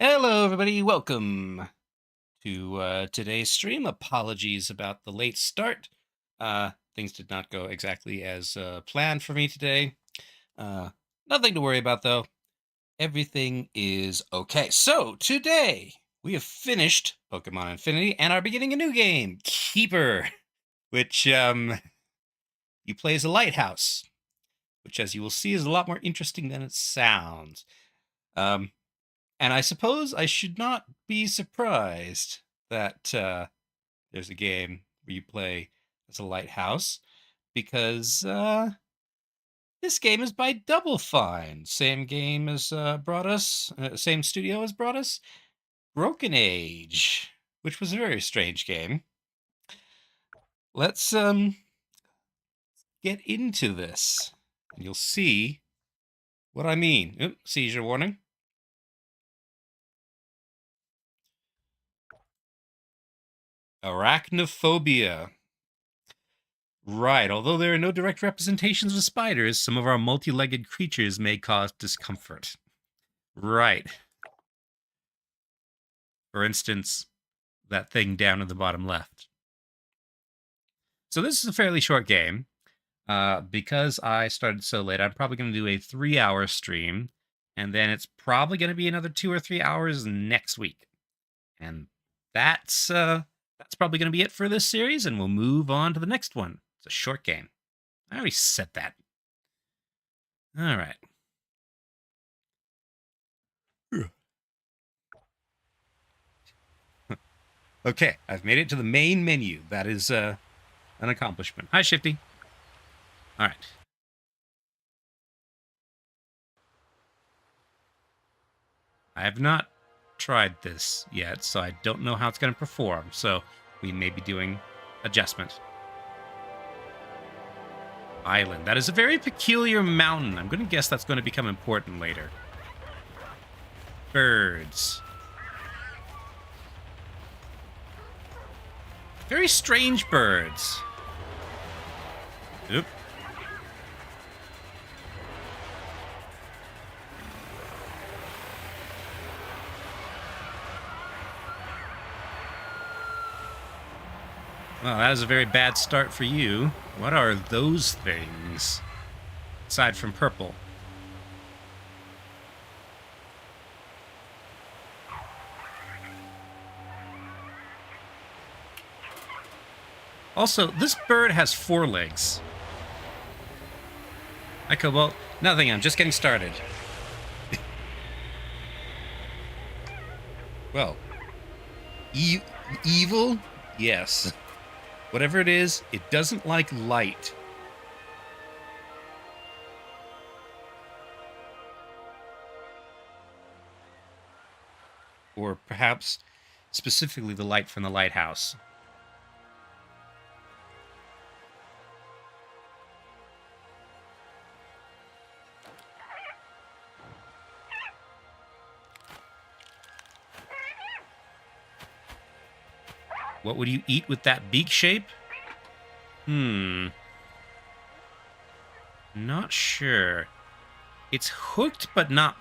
Hello, everybody. Welcome to today's stream. Apologies about the late start. Things did not go exactly as planned for me today. Nothing to worry about, though. Everything is okay. So, today we have finished Pokemon Infinity and are beginning a new game, Keeper, which you play as a lighthouse, which, as you will see, is a lot more interesting than it sounds. And I suppose I should not be surprised that there's a game where you play as a lighthouse, because this game is by Double Fine. Same game as brought us, same studio as brought us Broken Age, which was a very strange game. Let's get into this, and you'll see what I mean. Oop, seizure warning. Arachnophobia. Right, although there are no direct representations of spiders, some of our multi-legged creatures may cause discomfort. Right. For instance, that thing down in the bottom left. So this is a fairly short game. Because I started so late, I'm probably going to do a 3-hour stream, and then it's probably going to be another 2 or 3 hours next week. And that's probably going to be it for this series, and we'll move on to the next one. It's a short game. I already said that. All right. Okay, I've made it to the main menu. That is an accomplishment. Hi, Shifty. All right. I have not tried this yet, so I don't know how it's going to perform. So we may be doing adjustment. Island. That is a very peculiar mountain. I'm going to guess that's going to become important later. Birds. Very strange birds. Oop. Well, that is a very bad start for you. What are those things? Aside from purple. Also, this bird has 4 legs. Hi, Cobalt. Nothing, I'm just getting started. Well, evil? Yes. Whatever it is, it doesn't like light. Or perhaps specifically the light from the lighthouse. What would you eat with that beak shape? Not sure. It's hooked but not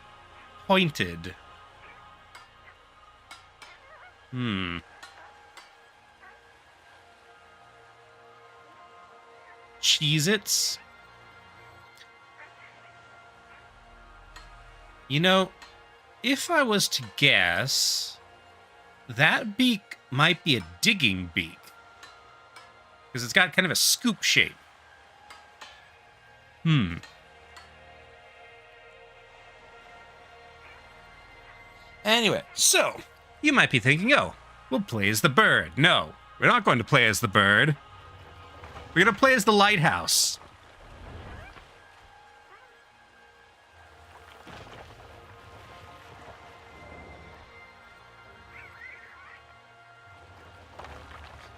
pointed. Cheez-Its? You know, if I was to guess, that beak might be a digging beak, because it's got kind of a scoop shape. Anyway, so you might be thinking, oh, we'll play as the bird. No, we're not going to play as the bird. We're going to play as the lighthouse.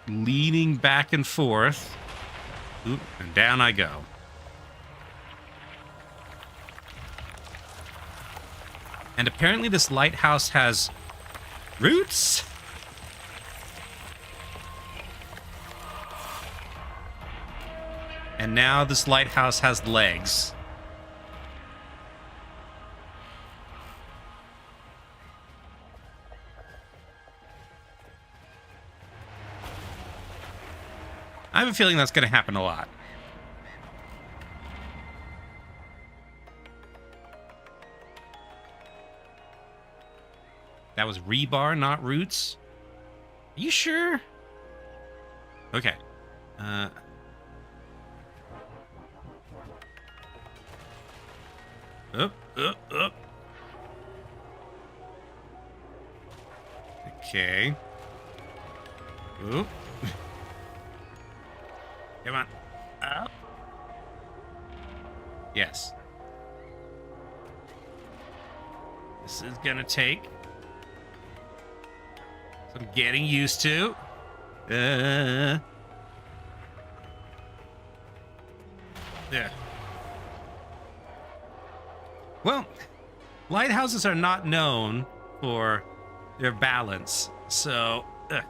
Leaning back and forth. Oop, and down I go. And apparently this lighthouse has roots? And now this lighthouse has legs. have a feeling that's going to happen a lot. That was rebar, not roots. Are you sure? Okay. Up. Okay. Oop. Come on. Up. Yes. This is gonna take some getting used to. Yeah. Well, lighthouses are not known for their balance, so... Okay.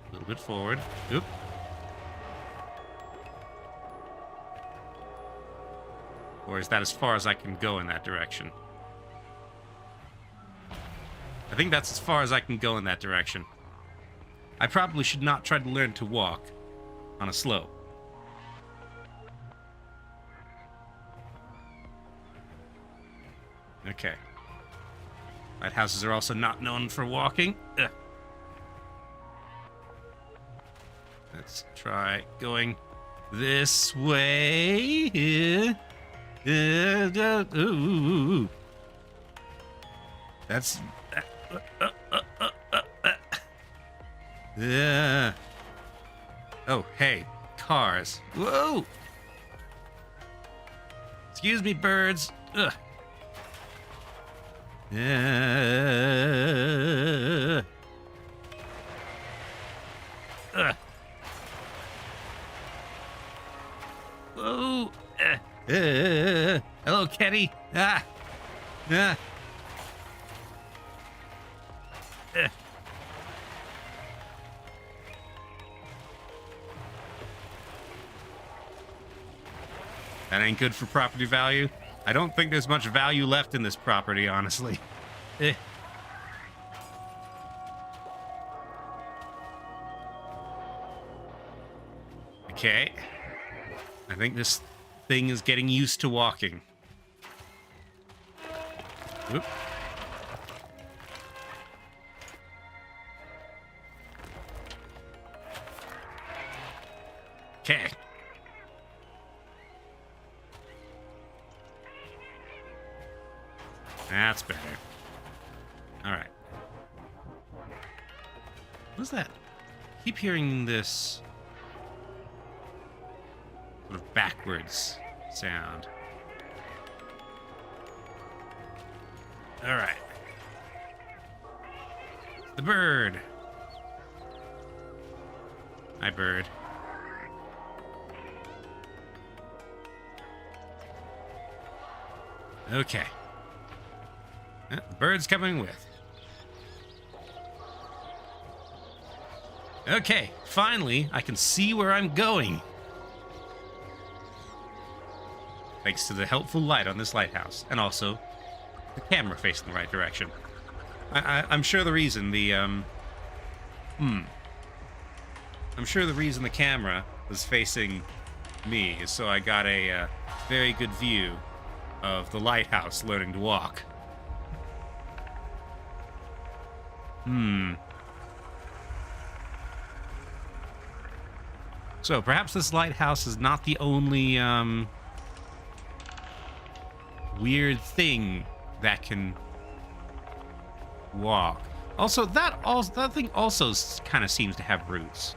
A little bit forward. Oop. Or is that as far as I can go in that direction? I think that's as far as I can go in that direction. I probably should not try to learn to walk on a slope. Okay. Lighthouses are also not known for walking. Ugh. Let's try going this way. Ooh. That's... Oh, hey, cars. Whoa! Excuse me, birds. Ugh. Whoa! Hello, Kenny. Ah. That ain't good for property value. I don't think there's much value left in this property, honestly. Okay. I think this thing is getting used to walking. Oop. Okay. That's better. All right. What's that? I keep hearing this sort of backwards sound. All right. The bird. Hi, bird. Okay. The bird's coming with. Okay, finally, I can see where I'm going. Thanks to the helpful light on this lighthouse, and also the camera facing the right direction. I'm sure the reason I'm sure the reason the camera was facing me is so I got a very good view of the lighthouse learning to walk. So perhaps this lighthouse is not the only weird thing that can walk. Also, that thing also kind of seems to have roots.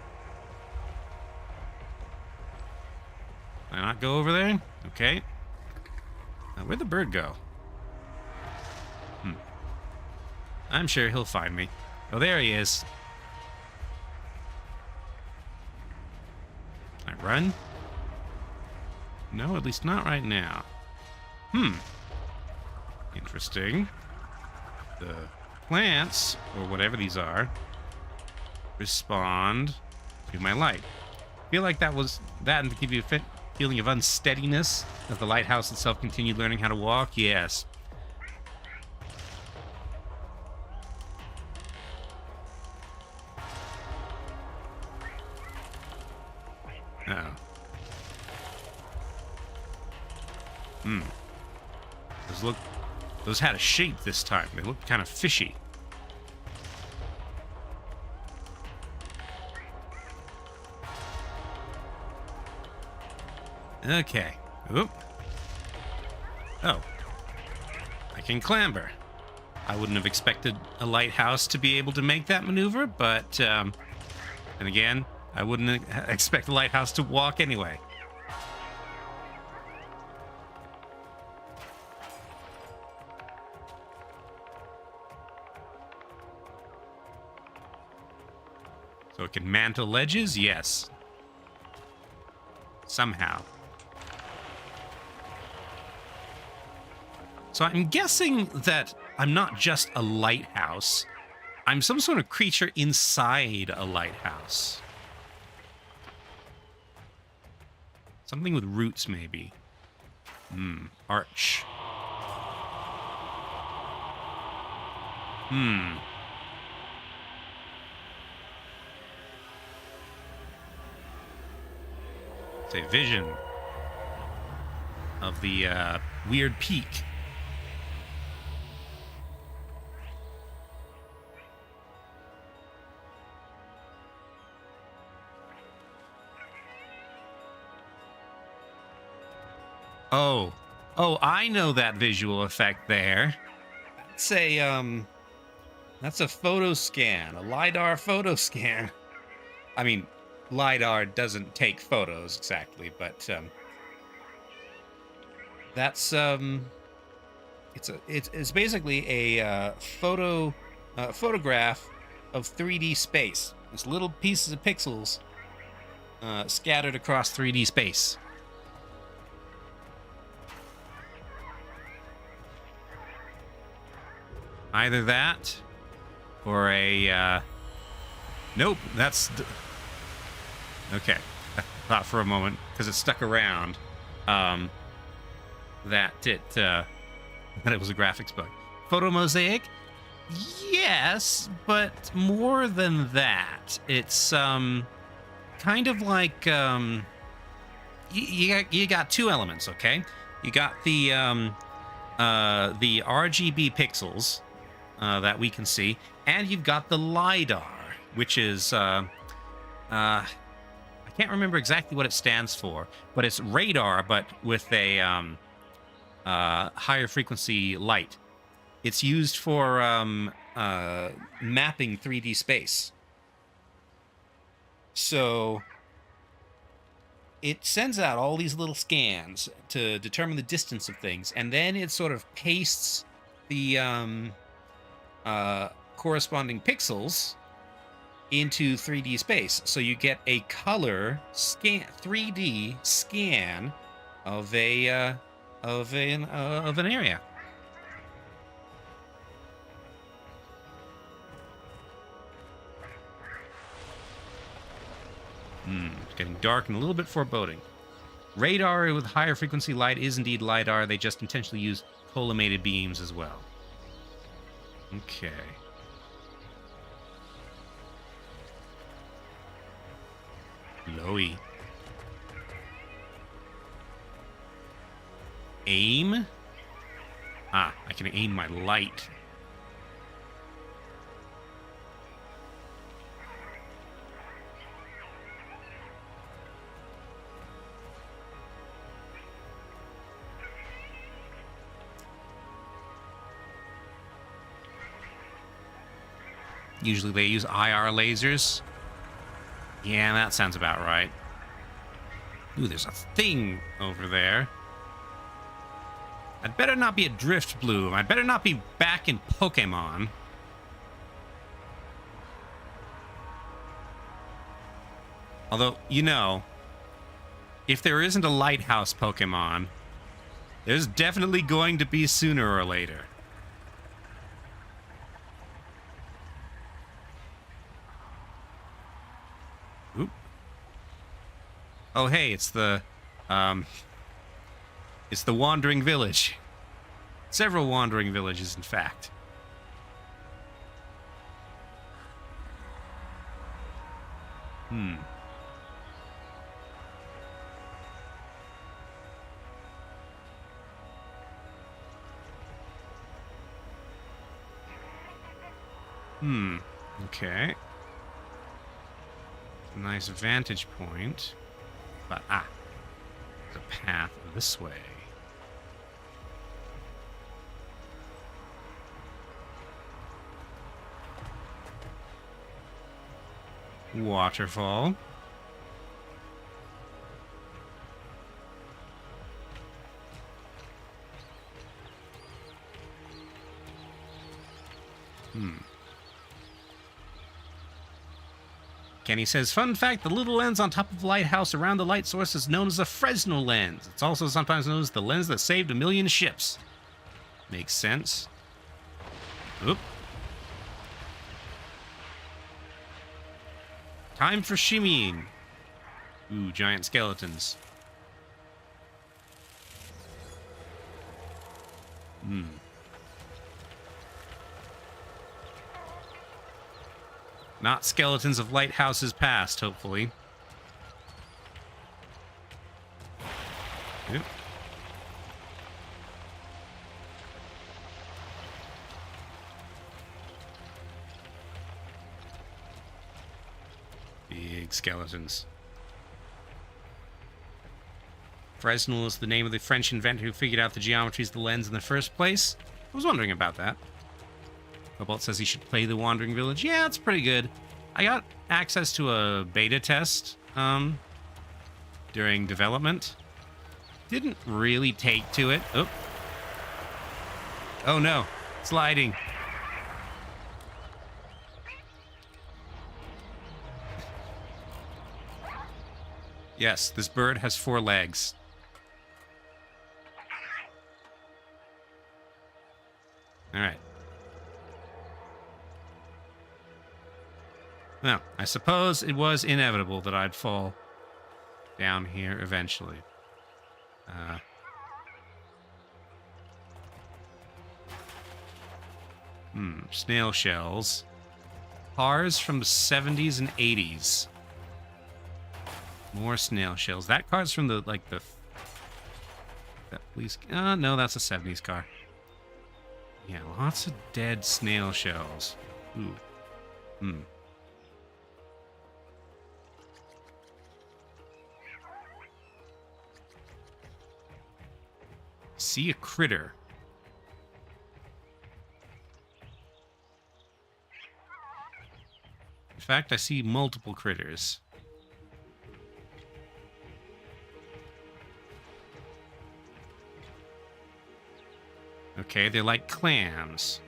Can I not go over there? Okay. Now, where'd the bird go? I'm sure he'll find me. Oh, there he is. Can I run? No, at least not right now. Interesting. The plants, or whatever these are, respond to my light. I feel like that and to give you a feeling of unsteadiness as the lighthouse itself continued learning how to walk. Yes. Uh-oh. Hmm. Those had a shape this time. They looked kind of fishy. Okay. Oop. Oh. I can clamber. I wouldn't have expected a lighthouse to be able to make that maneuver, but, and again, I wouldn't expect a lighthouse to walk anyway. So it can mantle ledges? Yes. Somehow. So I'm guessing that I'm not just a lighthouse. I'm some sort of creature inside a lighthouse. Something with roots, maybe. Arch. It's a vision of the weird peak. Oh, I know that visual effect there. That's a photo scan, a LiDAR photo scan. I mean, LiDAR doesn't take photos exactly, but that's it's basically a photograph of 3D space. It's little pieces of pixels scattered across 3D space. Either that, or a, nope, that's, okay. I thought for a moment, because it stuck around, that it was a graphics bug. Photo mosaic? Yes, but more than that. It's, kind of like, you got two elements, okay? You got the RGB pixels, that we can see, and you've got the LiDAR, which is, I can't remember exactly what it stands for, but it's radar, but with a higher frequency light. It's used for mapping 3D space. So it sends out all these little scans to determine the distance of things, and then it sort of pastes the corresponding pixels into 3D space. So you get a color scan, 3D scan of an area. It's getting dark and a little bit foreboding. Radar with higher frequency light is indeed LiDAR. They just intentionally use collimated beams as well. Okay. Lowy. Aim? Ah, I can aim my light. Usually they use IR lasers. Yeah, that sounds about right. Ooh, there's a thing over there. I'd better not be a drift bloom. I'd better not be back in Pokemon. Although, you know, if there isn't a lighthouse Pokemon, there's definitely going to be sooner or later. Oop. Oh, hey, it's the Wandering Village. Several Wandering Villages, in fact. Okay. Nice vantage point. But, there's a path this way. Waterfall. Kenny says, fun fact, the little lens on top of the lighthouse around the light source is known as a Fresnel lens. It's also sometimes known as the lens that saved 1,000,000 ships. Makes sense. Oop. Time for shimmying. Ooh, giant skeletons. Not skeletons of lighthouses past, hopefully. Yep. Big skeletons. Fresnel is the name of the French inventor who figured out the geometries of the lens in the first place. I was wondering about that. Cobalt says he should play The Wandering Village. Yeah, it's pretty good. I got access to a beta test during development. Didn't really take to it. Oh no, sliding. Yes, this bird has 4 legs. All right. Well, I suppose it was inevitable that I'd fall down here eventually. Snail shells. Cars from the 70s and 80s. More snail shells. That car's from the, like, that police... no, that's a 70s car. Yeah, lots of dead snail shells. Ooh. See a critter. In fact, I see multiple critters. Okay, they're like clams.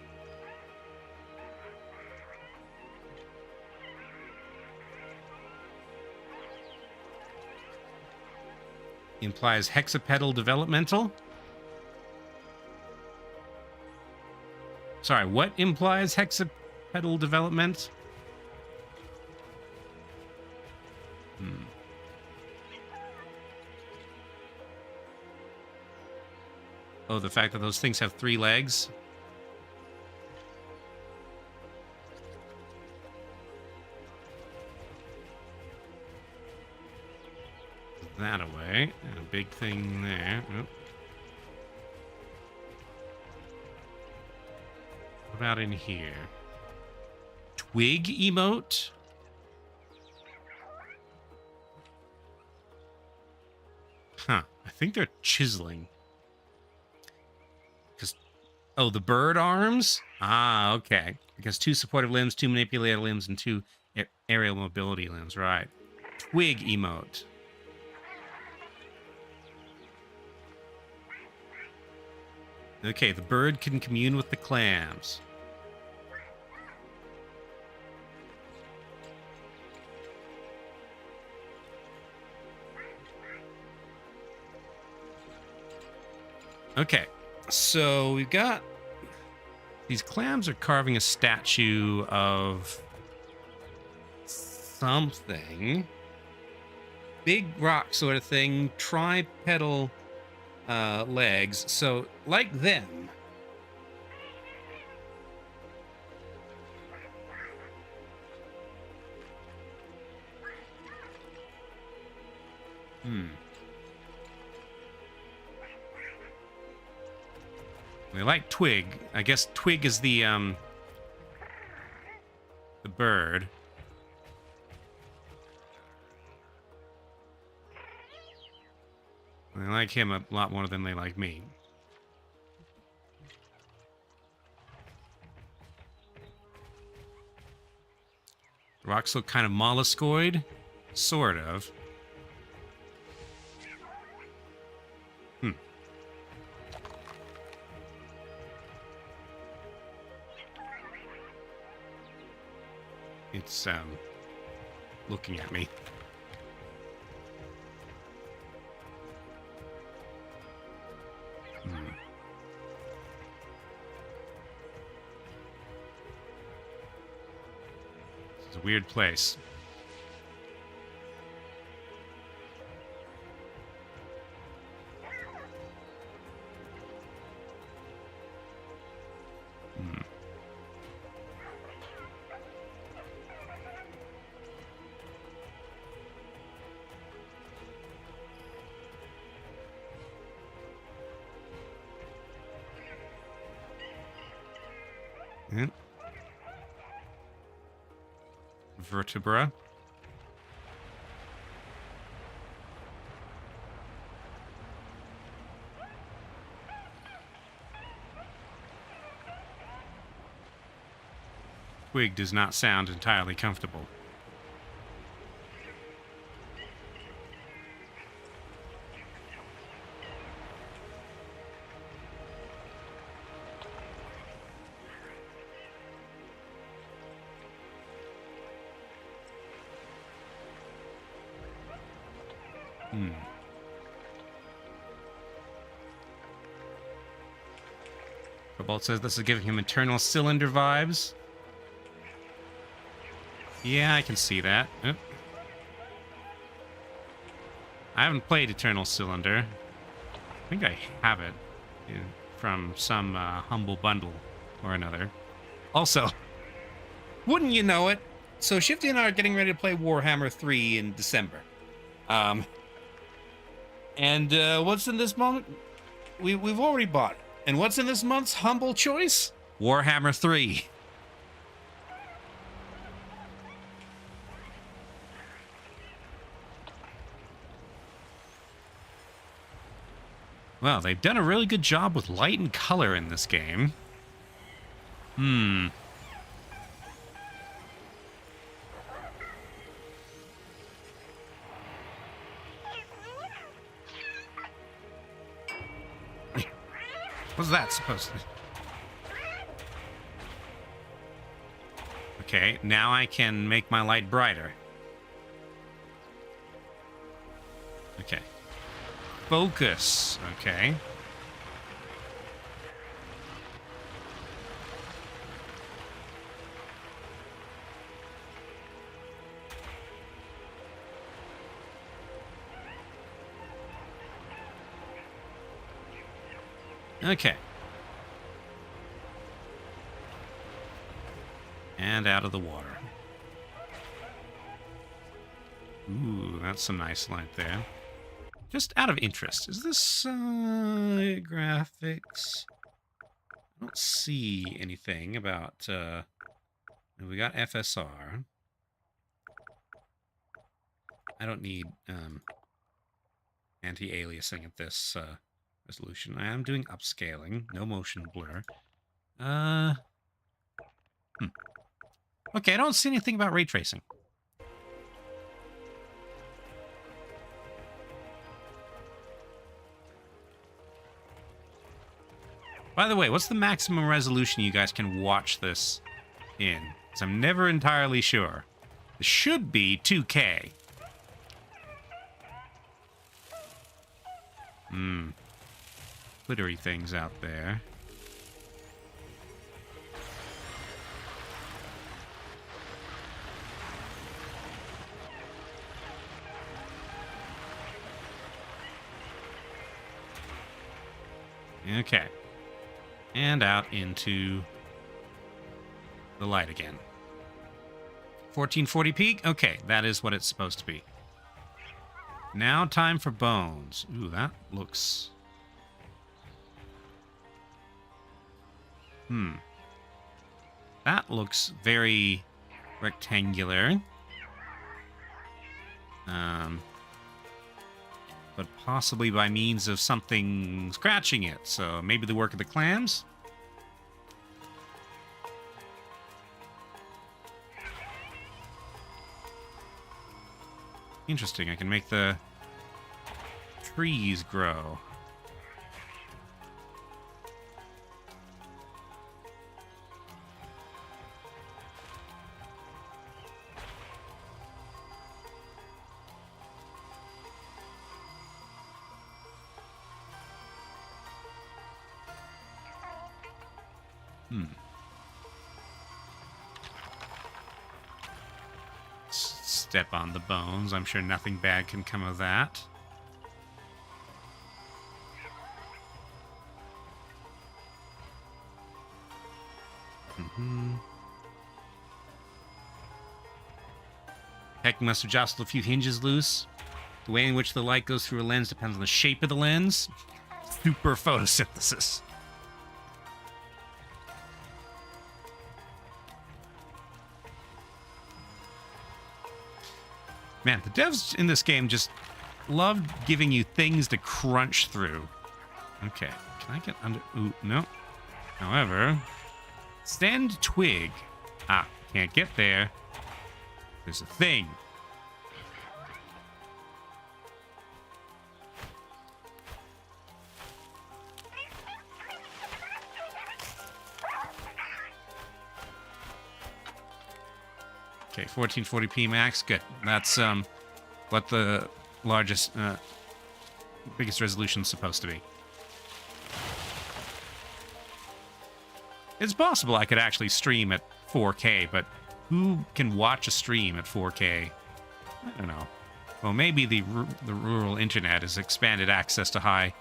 Implies hexapedal developmental. Sorry, what implies hexapedal development? Oh, the fact that those things have 3 legs? That away. And a big thing there. Oh. What about in here? Twig emote? Huh. I think they're chiseling. Oh, the bird arms? Ah, okay. Because 2 supportive limbs, 2 manipulator limbs, and 2 aerial mobility limbs. Right. Twig emote. Okay, the bird can commune with the clams. Okay. So we've got these clams are carving a statue of something. Big rock sort of thing, tripedal legs. So like them. They like twig. I guess twig is the bird. They like him a lot more than they like me. Rocks look kind of molluscoid. Sort of. It's, looking at me. It's a weird place. Yeah. Vertebra. Twig does not sound entirely comfortable. Cobalt says this is giving him eternal cylinder vibes. Yeah, I can see that. Oop. I haven't played Eternal Cylinder. I think I have it from some humble bundle or another. Also, wouldn't you know it? So Shifty and I are getting ready to play Warhammer 3 in December. And what's in this moment? We've already bought it. And what's in this month's humble choice? Warhammer 3. Well, they've done a really good job with light and color in this game. What's that supposed to be? Okay, now I can make my light brighter. Okay. Focus. Okay. Okay. And out of the water. Ooh, that's some nice light there. Just out of interest, is this graphics? I don't see anything about we got FSR. I don't need anti-aliasing at this resolution. I am doing upscaling, no motion blur. Okay, I don't see anything about ray tracing. By the way, what's the maximum resolution you guys can watch this in? Because I'm never entirely sure. It should be 2K. Glittery things out there. Okay. And out into the light again. 1440p? Okay, that is what it's supposed to be. Now time for bones. Ooh, that looks... That looks very rectangular. But possibly by means of something scratching it. So maybe the work of the clams? Interesting, I can make the trees grow. Step on the bones. I'm sure nothing bad can come of that. Heck, must have jostled a few hinges loose. The way in which the light goes through a lens depends on the shape of the lens. Super photosynthesis. Man, the devs in this game just loved giving you things to crunch through. Okay, can I get under... Ooh, no. However, stand twig. Ah, can't get there. There's a thing. Okay, 1440p max. Good. That's what the largest, biggest resolution's supposed to be. It's possible I could actually stream at 4K, but who can watch a stream at 4K? I don't know. Well, maybe the rural internet has expanded access to high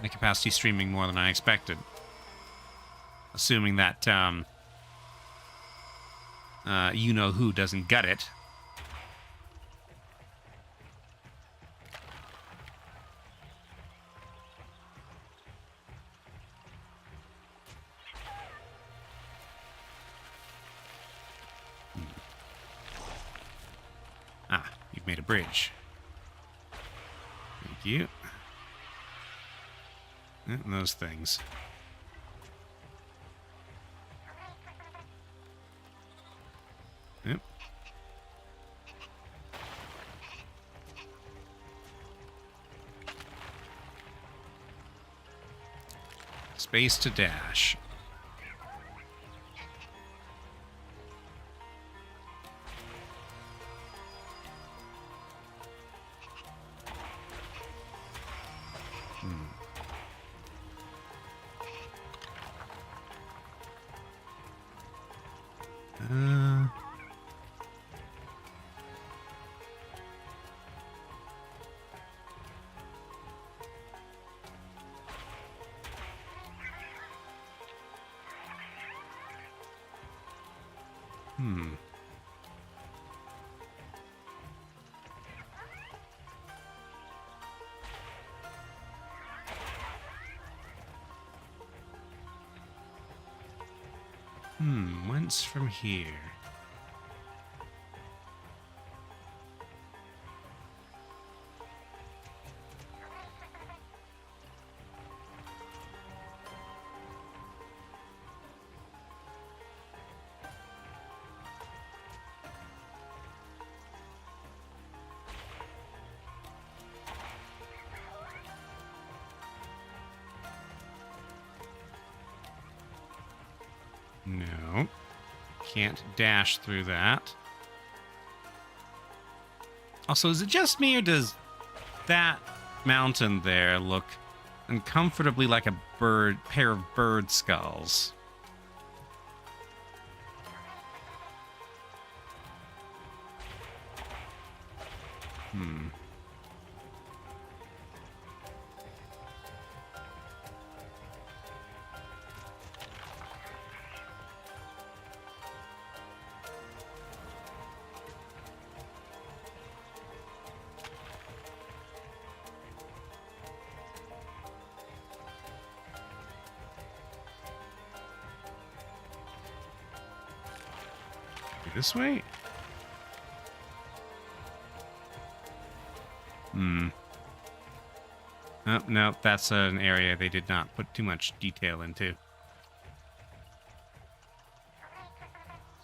capacity streaming more than I expected. Assuming that you know who doesn't gut it. Ah, you've made a bridge. Thank you. And those things. Yep. Space to dash. Whence from here? No. Can't dash through that. Also, is it just me, or does that mountain there look uncomfortably like a pair of bird skulls? This way? Oh, no, that's an area they did not put too much detail into.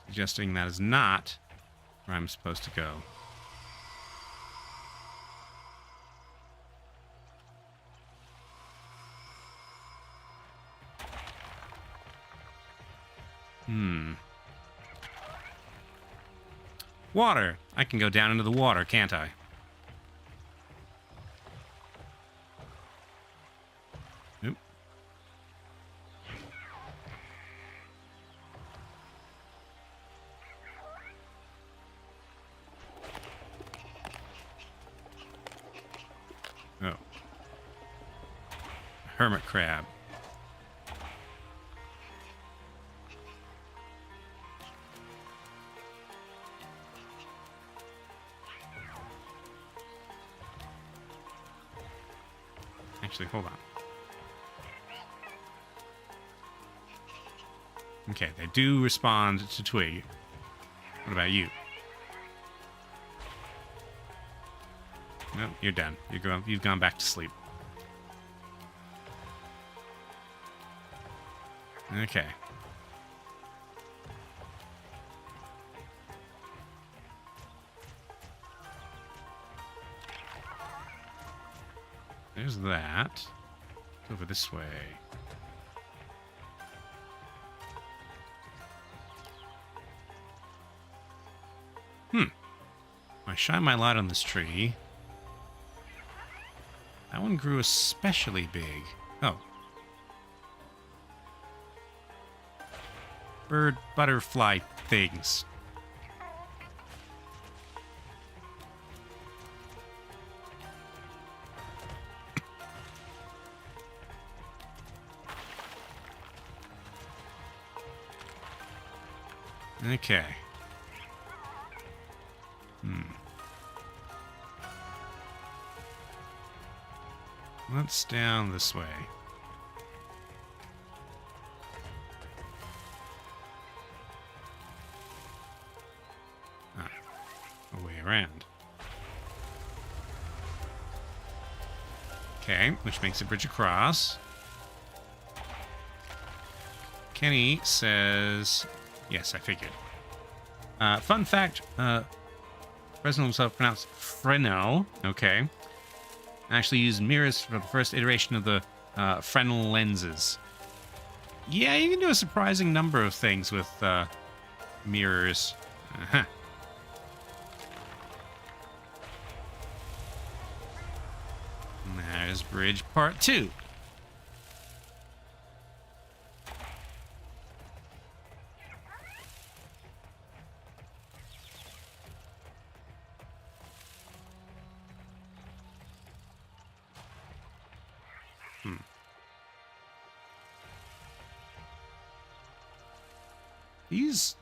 Suggesting that is not where I'm supposed to go. Water! I can go down into the water, can't I? Nope. Oh. Hermit crab. Actually, hold on. Okay, they do respond to twig. What about you? Nope, you're done. You've gone back to sleep. Okay. There's that. Over this way. I shine my light on this tree. That one grew especially big. Oh. Bird butterfly things. Okay. Let's down this way. A way around. Okay, which makes a bridge across. Kenny says... Yes, I figured. Fun fact, President himself pronounced Fresnel. Okay. Actually used mirrors for the first iteration of the Fresnel lenses. Yeah, you can do a surprising number of things with mirrors. Uh-huh. There's bridge part 2. These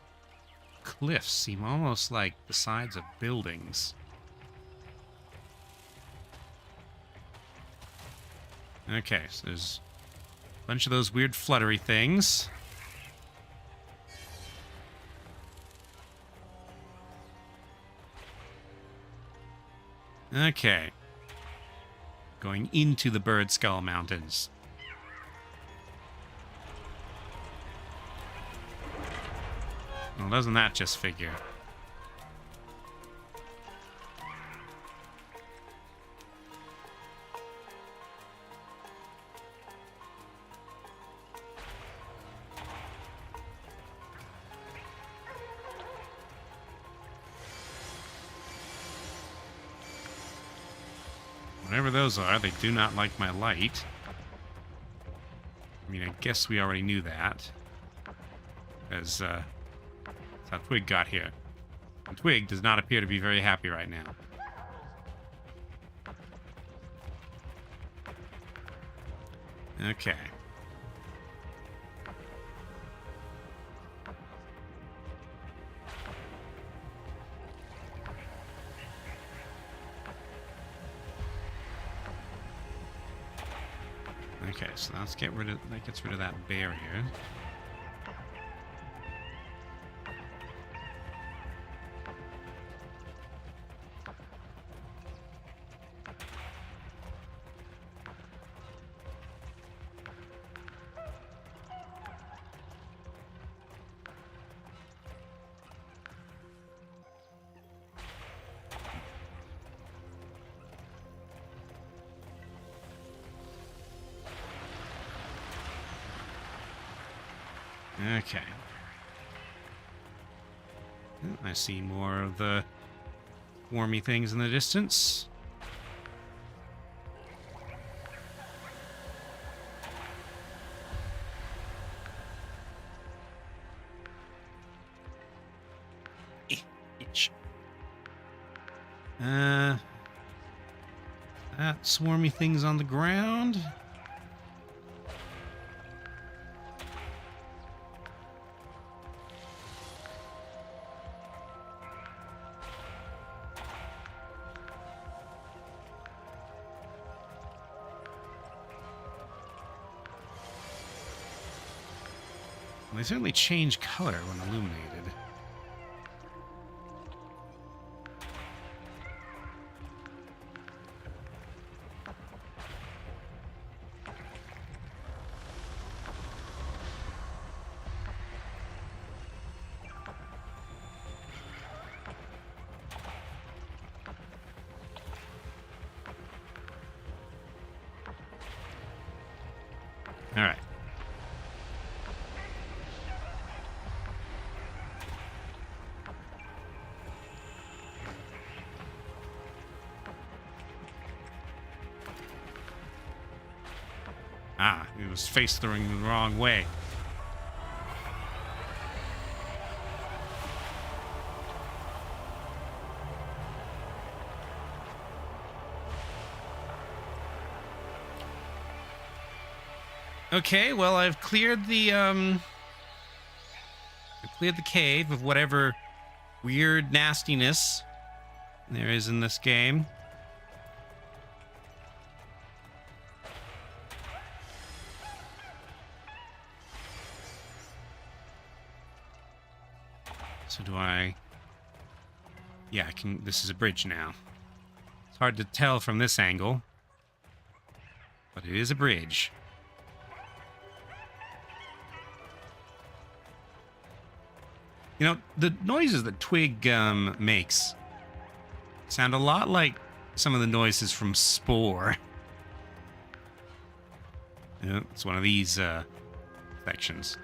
cliffs seem almost like the sides of buildings. Okay, so there's a bunch of those weird fluttery things. Okay. Going into the Bird Skull Mountains. Well, doesn't that just figure? Whatever those are, they do not like my light. I mean, I guess we already knew that. As, that's how Twig got here. And Twig does not appear to be very happy right now. Okay. Okay, so let's get rid of that. Gets rid of that barrier. Okay. I see more of the swarmy things in the distance. Itch. That swarmy thing's on the ground. Well, they certainly change color when illuminated. All right. Ah, it was face throwing the wrong way. Okay, well, I've cleared the cave of whatever weird nastiness there is in this game. So do I... Yeah, I can... This is a bridge now. It's hard to tell from this angle, but it is a bridge. You know, the noises that Twig makes sound a lot like some of the noises from Spore. You know, it's one of these sections.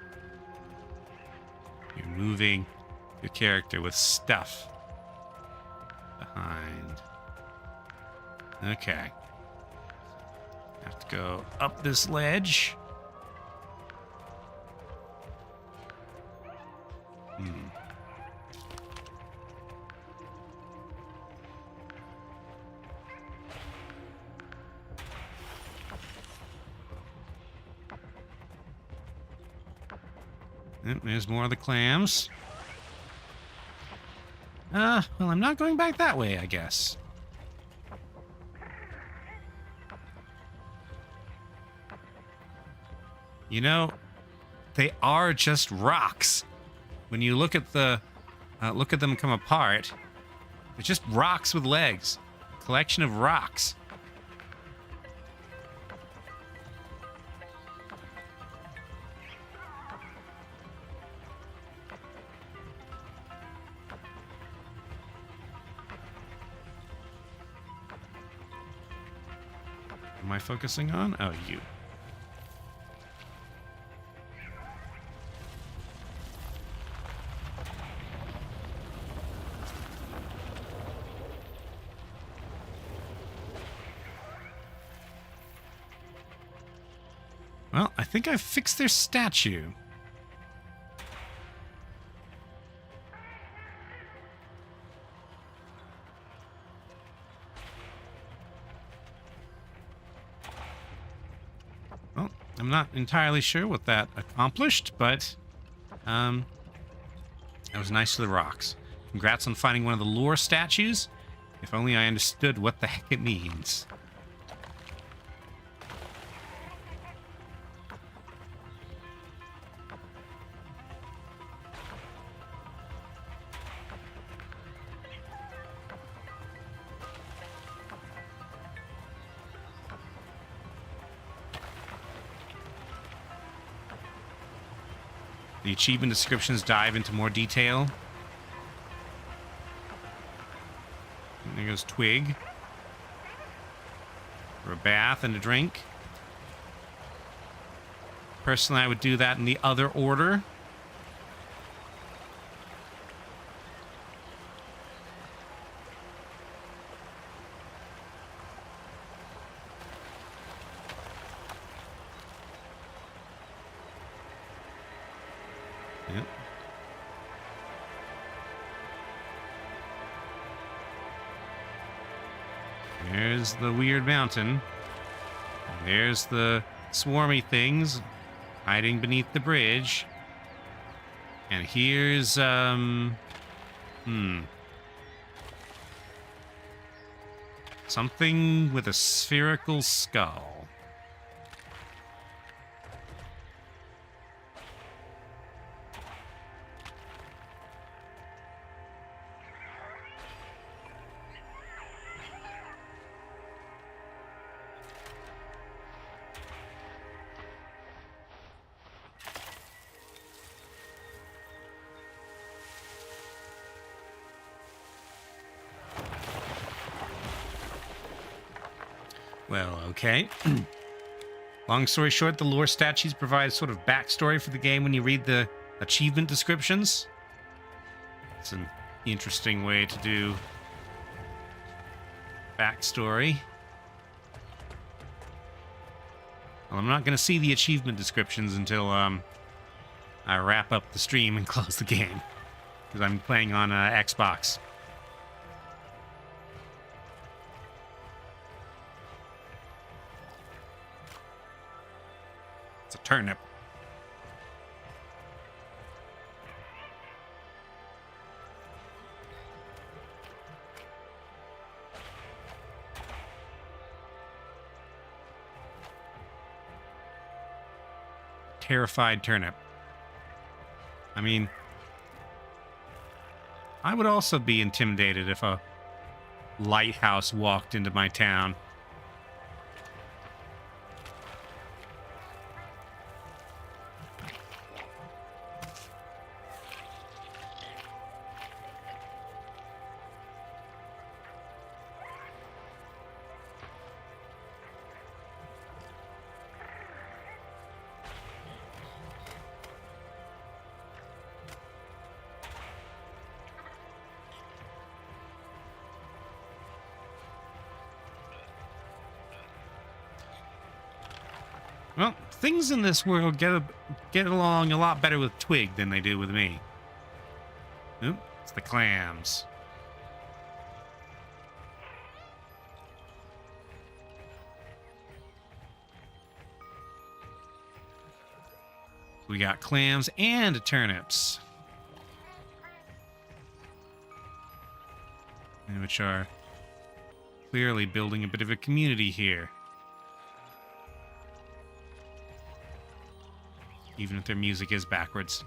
You're moving your character with stuff behind. Okay. Have to go up this ledge. Yep, there's more of the clams. Well, I'm not going back that way, I guess. You know, they are just rocks. When you look at the look at them come apart, they're just rocks with legs. A collection of rocks. Am I focusing on? Oh, you. Well, I think I've fixed their statue. Well, I'm not entirely sure what that accomplished, but that was nice to the rocks. Congrats on finding one of the lore statues. If only I understood what the heck it means. The achievement descriptions dive into more detail. And there goes Twig. For a bath and a drink. Personally, I would do that in the other order. There's the weird mountain. And there's the swarmy things hiding beneath the bridge. And here's, something with a spherical skull. Well, okay. Long story short, the lore statues provide sort of backstory for the game when you read the achievement descriptions. It's an interesting way to do backstory. Well, I'm not going to see the achievement descriptions until I wrap up the stream and close the game, because I'm playing on Xbox. It's a turnip. Terrified turnip. I mean, I would also be intimidated if a lighthouse walked into my town. Well, things in this world get along a lot better with Twig than they do with me. Oop, it's the clams. We got clams and turnips, which are clearly building a bit of a community here. Even if their music is backwards.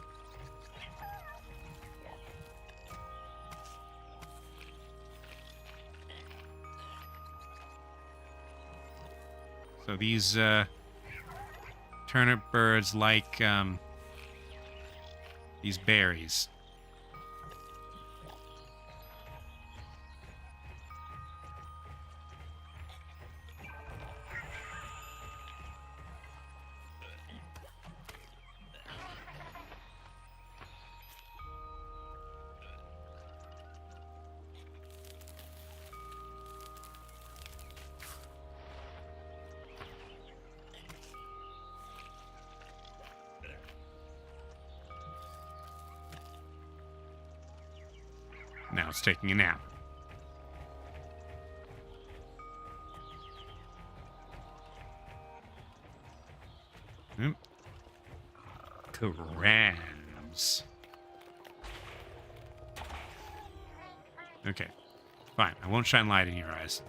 So these turnip birds like these berries. Now it's taking a nap. Oop. Crams. Okay. Fine. I won't shine light in your eyes.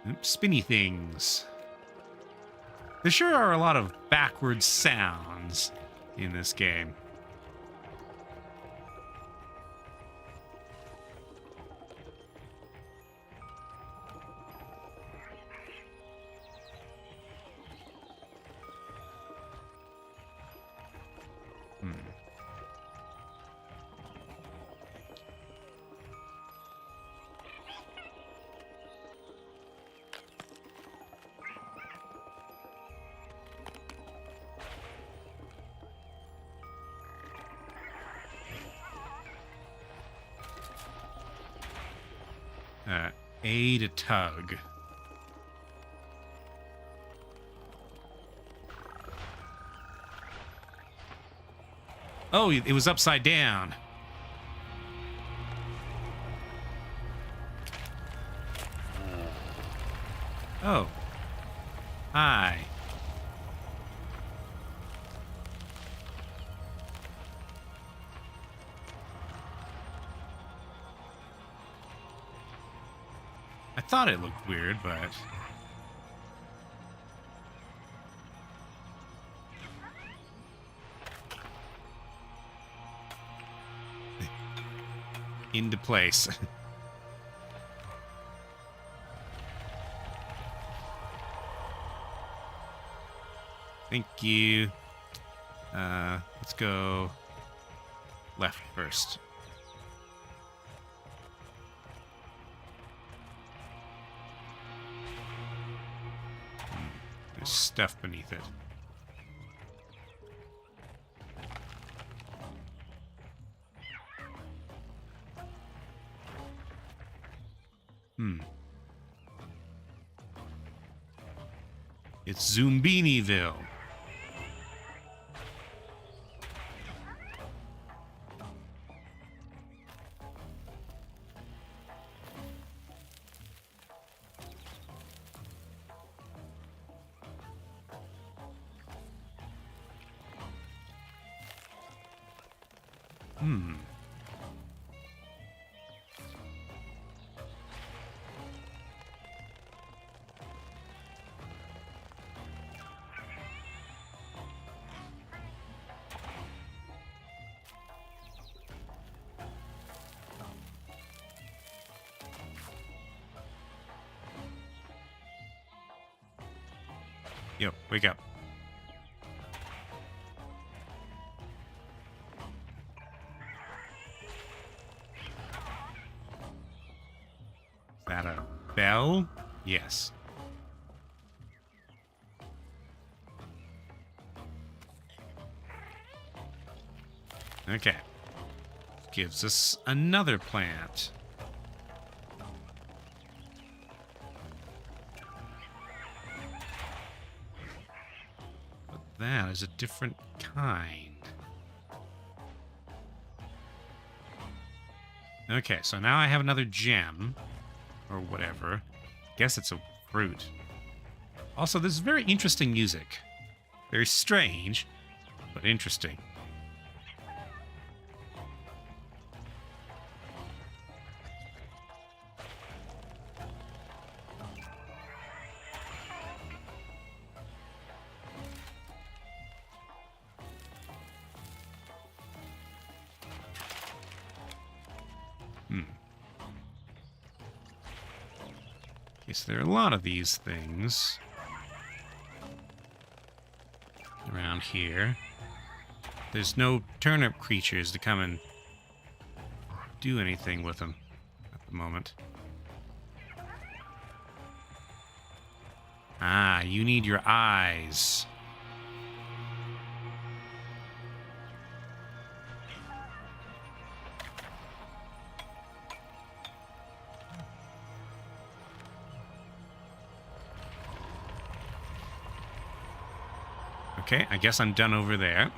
Oop, spinny things. There sure are a lot of backwards sounds in this game. A to tug. Oh, it was upside down. Oh. Hi. I thought it looked weird, but... into place. Thank you. Let's go left first. There's stuff beneath it. It's Zoombiniville. Yo, wake up. Is that a bell? Yes. Okay. Gives us another plant. But that is a different kind. Okay, so now I have another gem. Or whatever. Guess it's a fruit. Also, this is very interesting music. Very strange, but interesting. So there are a lot of these things around here. There's no turnip creatures to come and do anything with them at the moment. Ah, you need your eyes. Okay, I guess I'm done over there.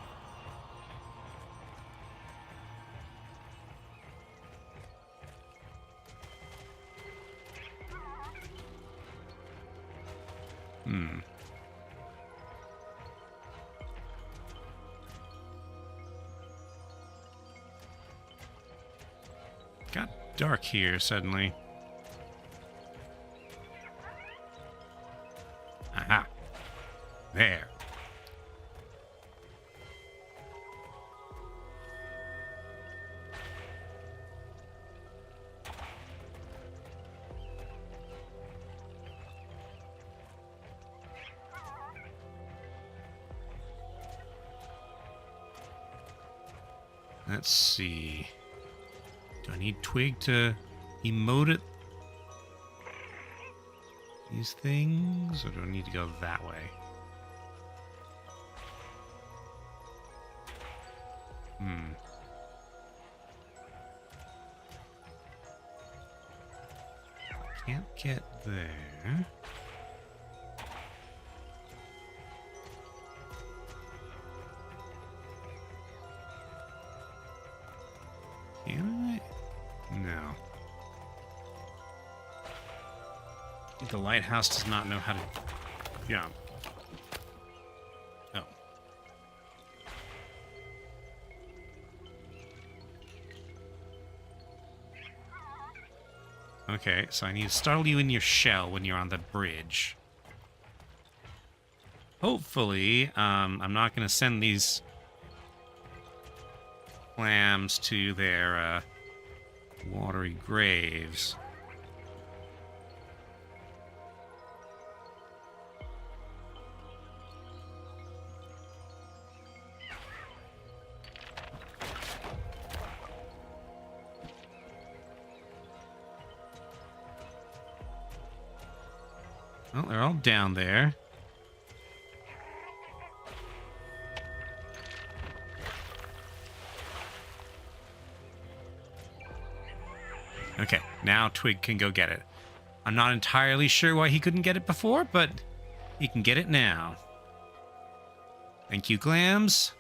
Got dark here suddenly. Aha. There. Let's see. Do I need twig to emote it? These things? Or do I need to go that way? Can't get there. Can I? No. The lighthouse does not know how to jump. Oh. Okay, so I need to startle you in your shell when you're on the bridge. Hopefully, I'm not going to send these clams to their watery graves. Well, they're all down there. Okay, now Twig can go get it. I'm not entirely sure why he couldn't get it before, but he can get it now. Thank you, clams.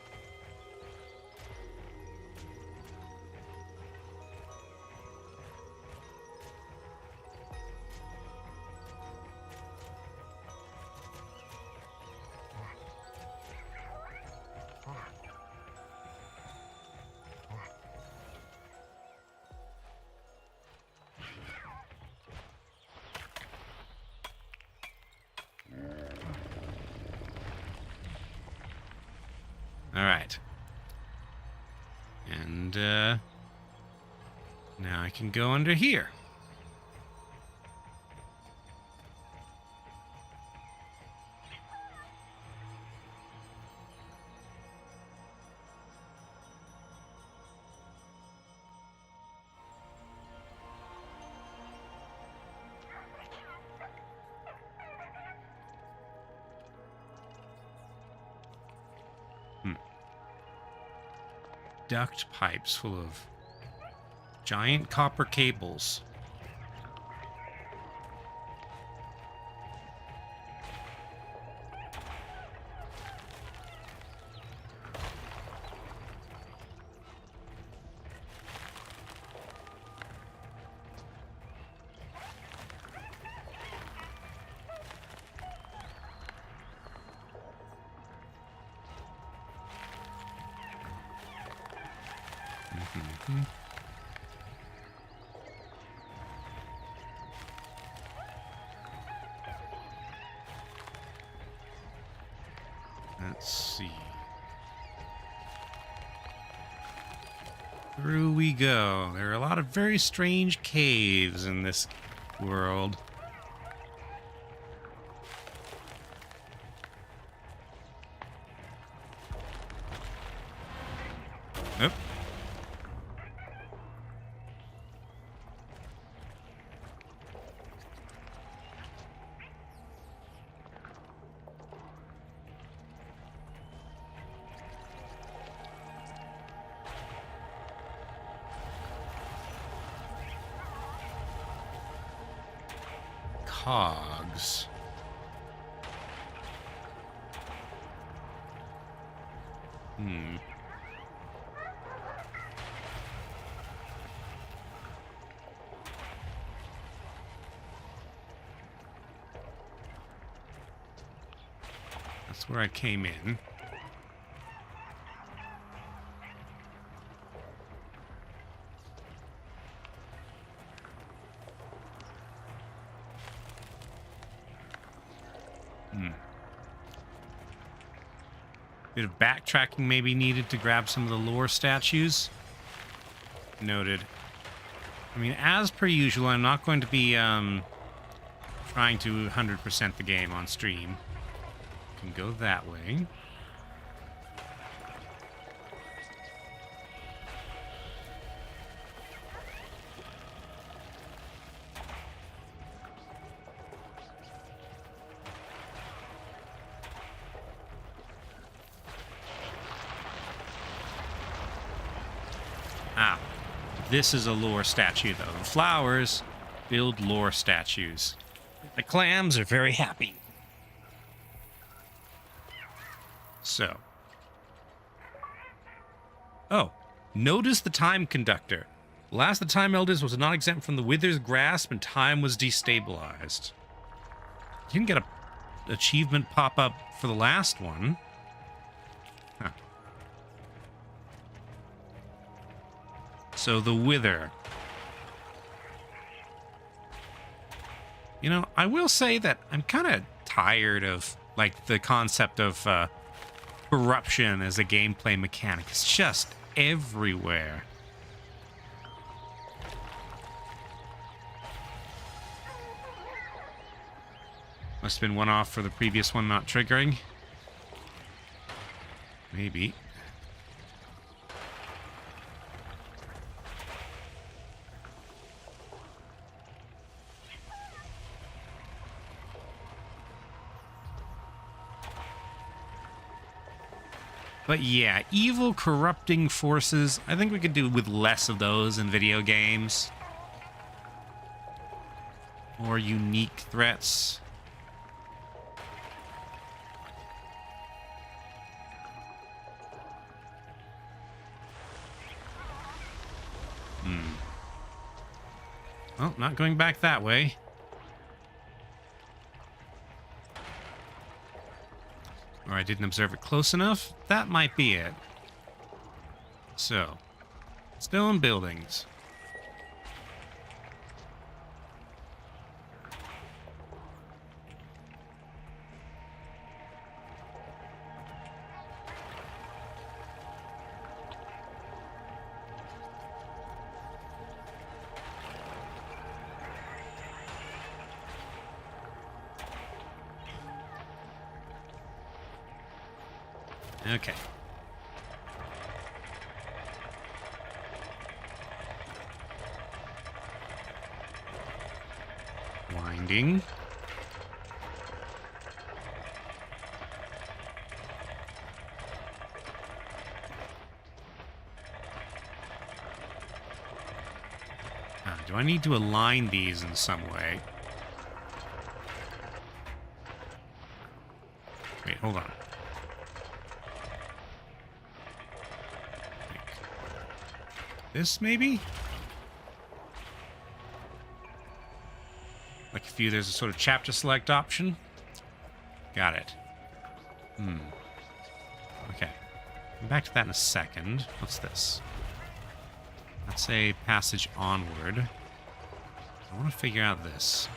All right. And now I can go under here. Duct pipes full of giant copper cables. Let's see. Through we go. There are a lot of very strange caves in this world. Oh. Cogs. That's where I came in. Bit of backtracking may be needed to grab some of the lore statues. Noted. I mean, as per usual, I'm not going to be trying to 100% the game on stream. Can go that way. Ah, this is a lore statue, though. The flowers build lore statues. The clams are very happy. So. Oh, notice the time conductor. Last the time elders was not exempt from the wither's grasp and time was destabilized. Didn't get a achievement pop up for the last one. Huh. So the Wither. You know, I will say that I'm kind of tired of, like, the concept of corruption as a gameplay mechanic. It's just everywhere. Must have been one off for the previous one not triggering. Maybe. But yeah, evil, corrupting forces, I think we could do with less of those in video games. More unique threats. Well, not going back that way. Or I didn't observe it close enough. That might be it. So, stone buildings. Okay. Winding. Do I need to align these in some way? Wait, hold on. This, maybe? Like if there's a sort of chapter select option. Got it. Okay. Come back to that in a second. What's this? That's a passage onward. I want to figure out this.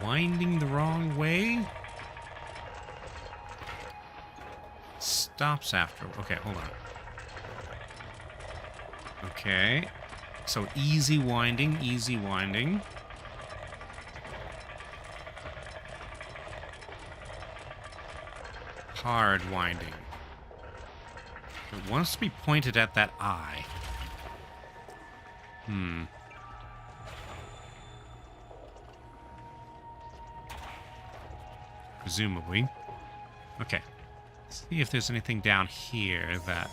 Winding the wrong way? Stops after. Okay, hold on. Okay. So easy winding, easy winding. Hard winding. It wants to be pointed at that eye. Presumably. Okay. Let's see if there's anything down here that...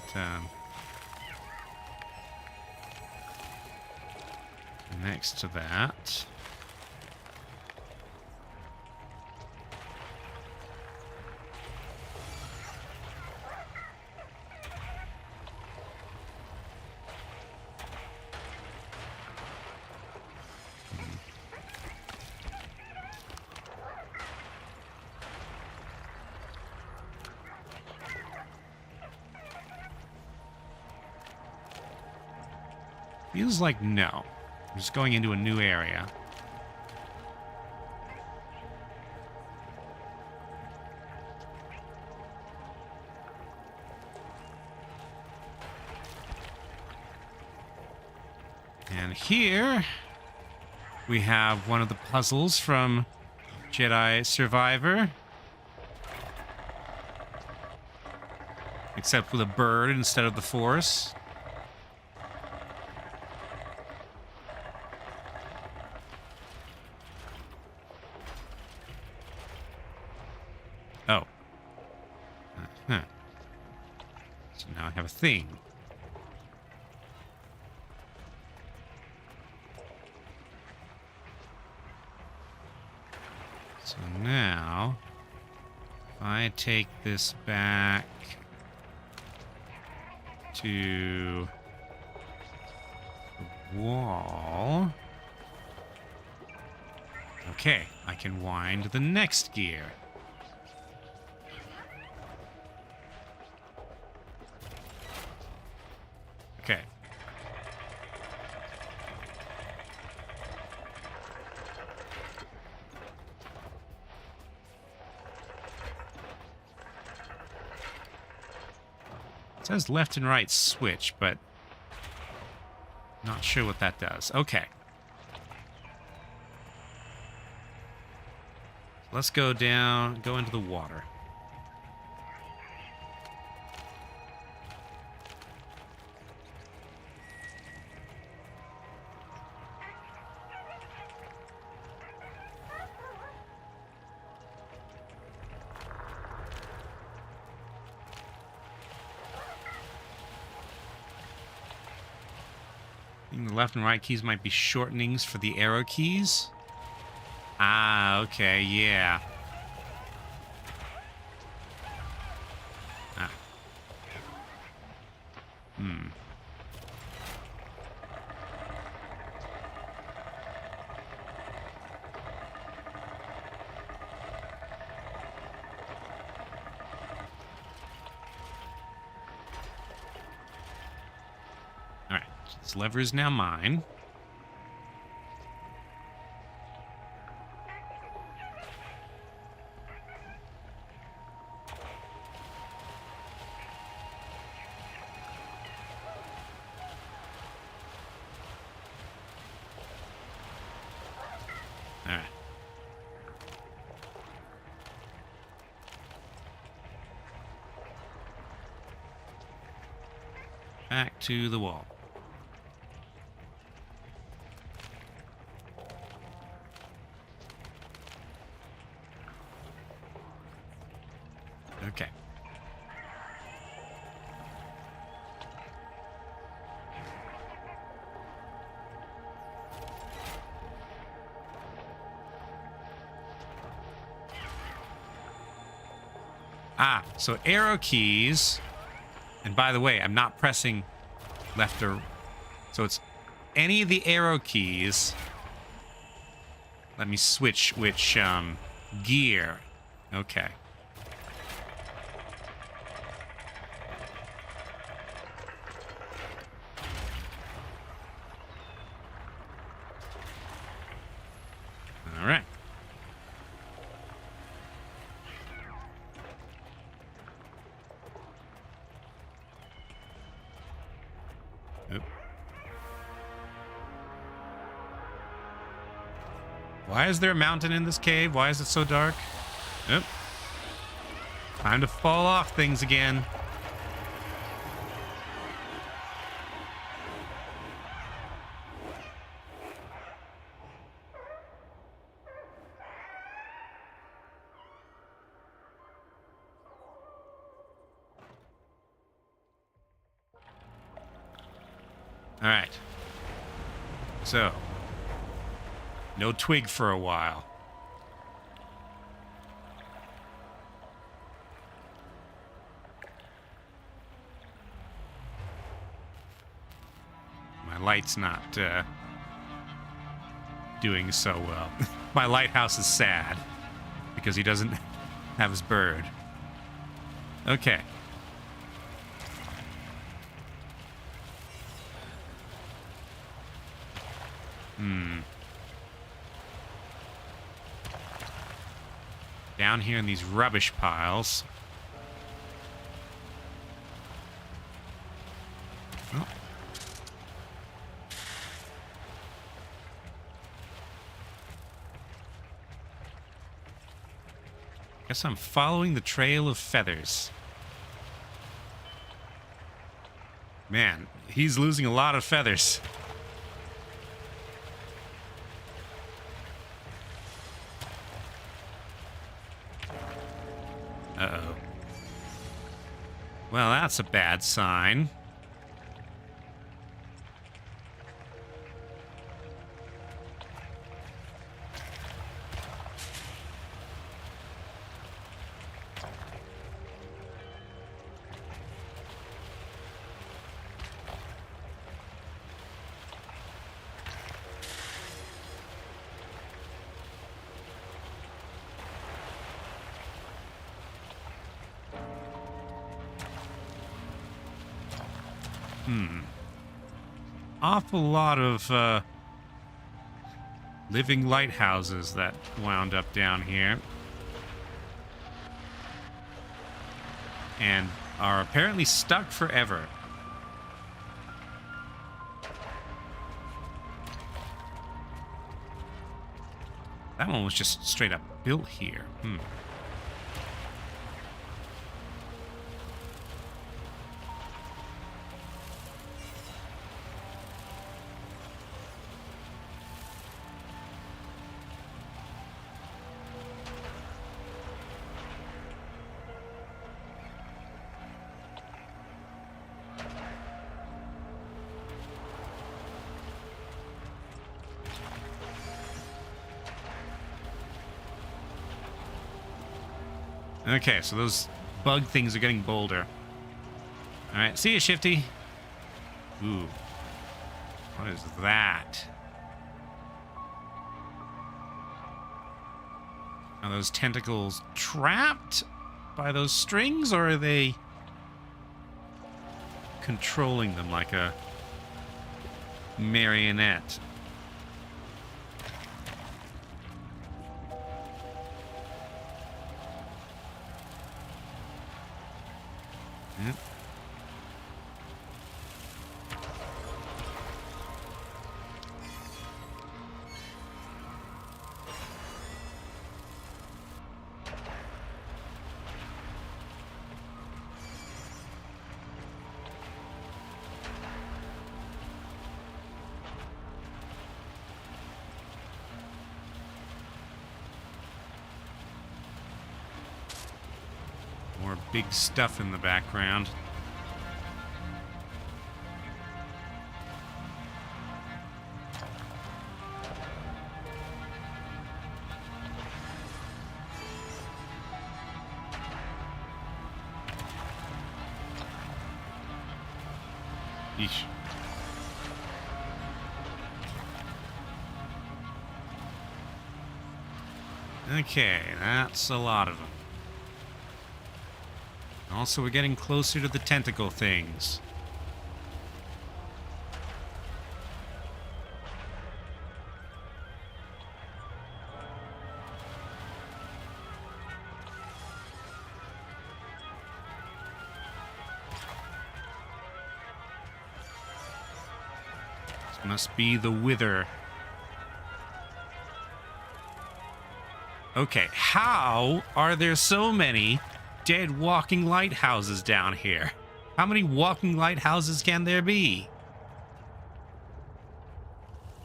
next to that. Feels like no. I'm just going into a new area. And here we have one of the puzzles from Jedi Survivor. Except with a bird instead of the Force. Oh. Uh-huh. So now I have a thing. So now, if I take this back to the wall. Okay, I can wind the next gear. Okay. It says left and right switch, but not sure what that does. Okay. Let's go down, go into the water. The left and right keys might be shortenings for the arrow keys. Ah, okay, yeah. Ah. Hmm. All right, this lever is now mine. Back to the wall. Okay. Ah, so arrow keys. And by the way, I'm not pressing left or... So it's any of the arrow keys. Let me switch which gear. Okay. All right. Oop. Why is there a mountain in this cave? Why is it so dark? Oop. Time to fall off things again. All right. So, no twig for a while. My light's not doing so well. My lighthouse is sad because he doesn't have his bird. Okay. Down here in these rubbish piles. Oh. Guess I'm following the trail of feathers. Man, he's losing a lot of feathers. Uh-oh. Well, that's a bad sign. Awful lot of living lighthouses that wound up down here. And are apparently stuck forever. That one was just straight up built here. Okay, so those bug things are getting bolder. Alright, see you, Shifty. Ooh. What is that? Are those tentacles trapped by those strings, or are they controlling them like a marionette? More big stuff in the background. Yeesh. Okay, that's a lot of them. Also, we're getting closer to the tentacle things. This must be the wither. Okay, how are there so many dead walking lighthouses down here? How many walking lighthouses can there be?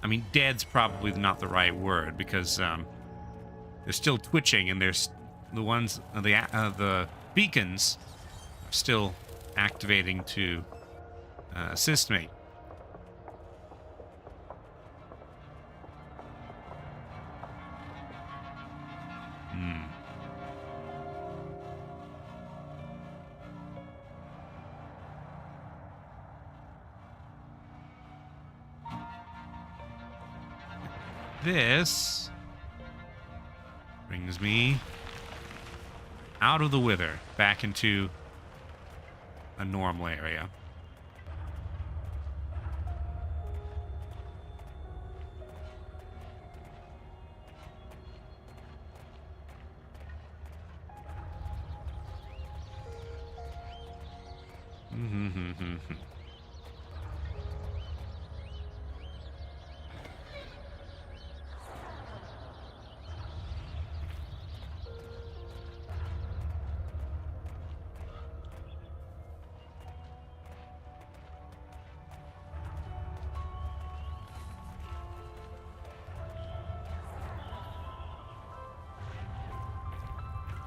I mean, dead's probably not the right word, because they're still twitching, and there's the ones, the beacons are still activating to assist me. This brings me out of the wither, back into a normal area.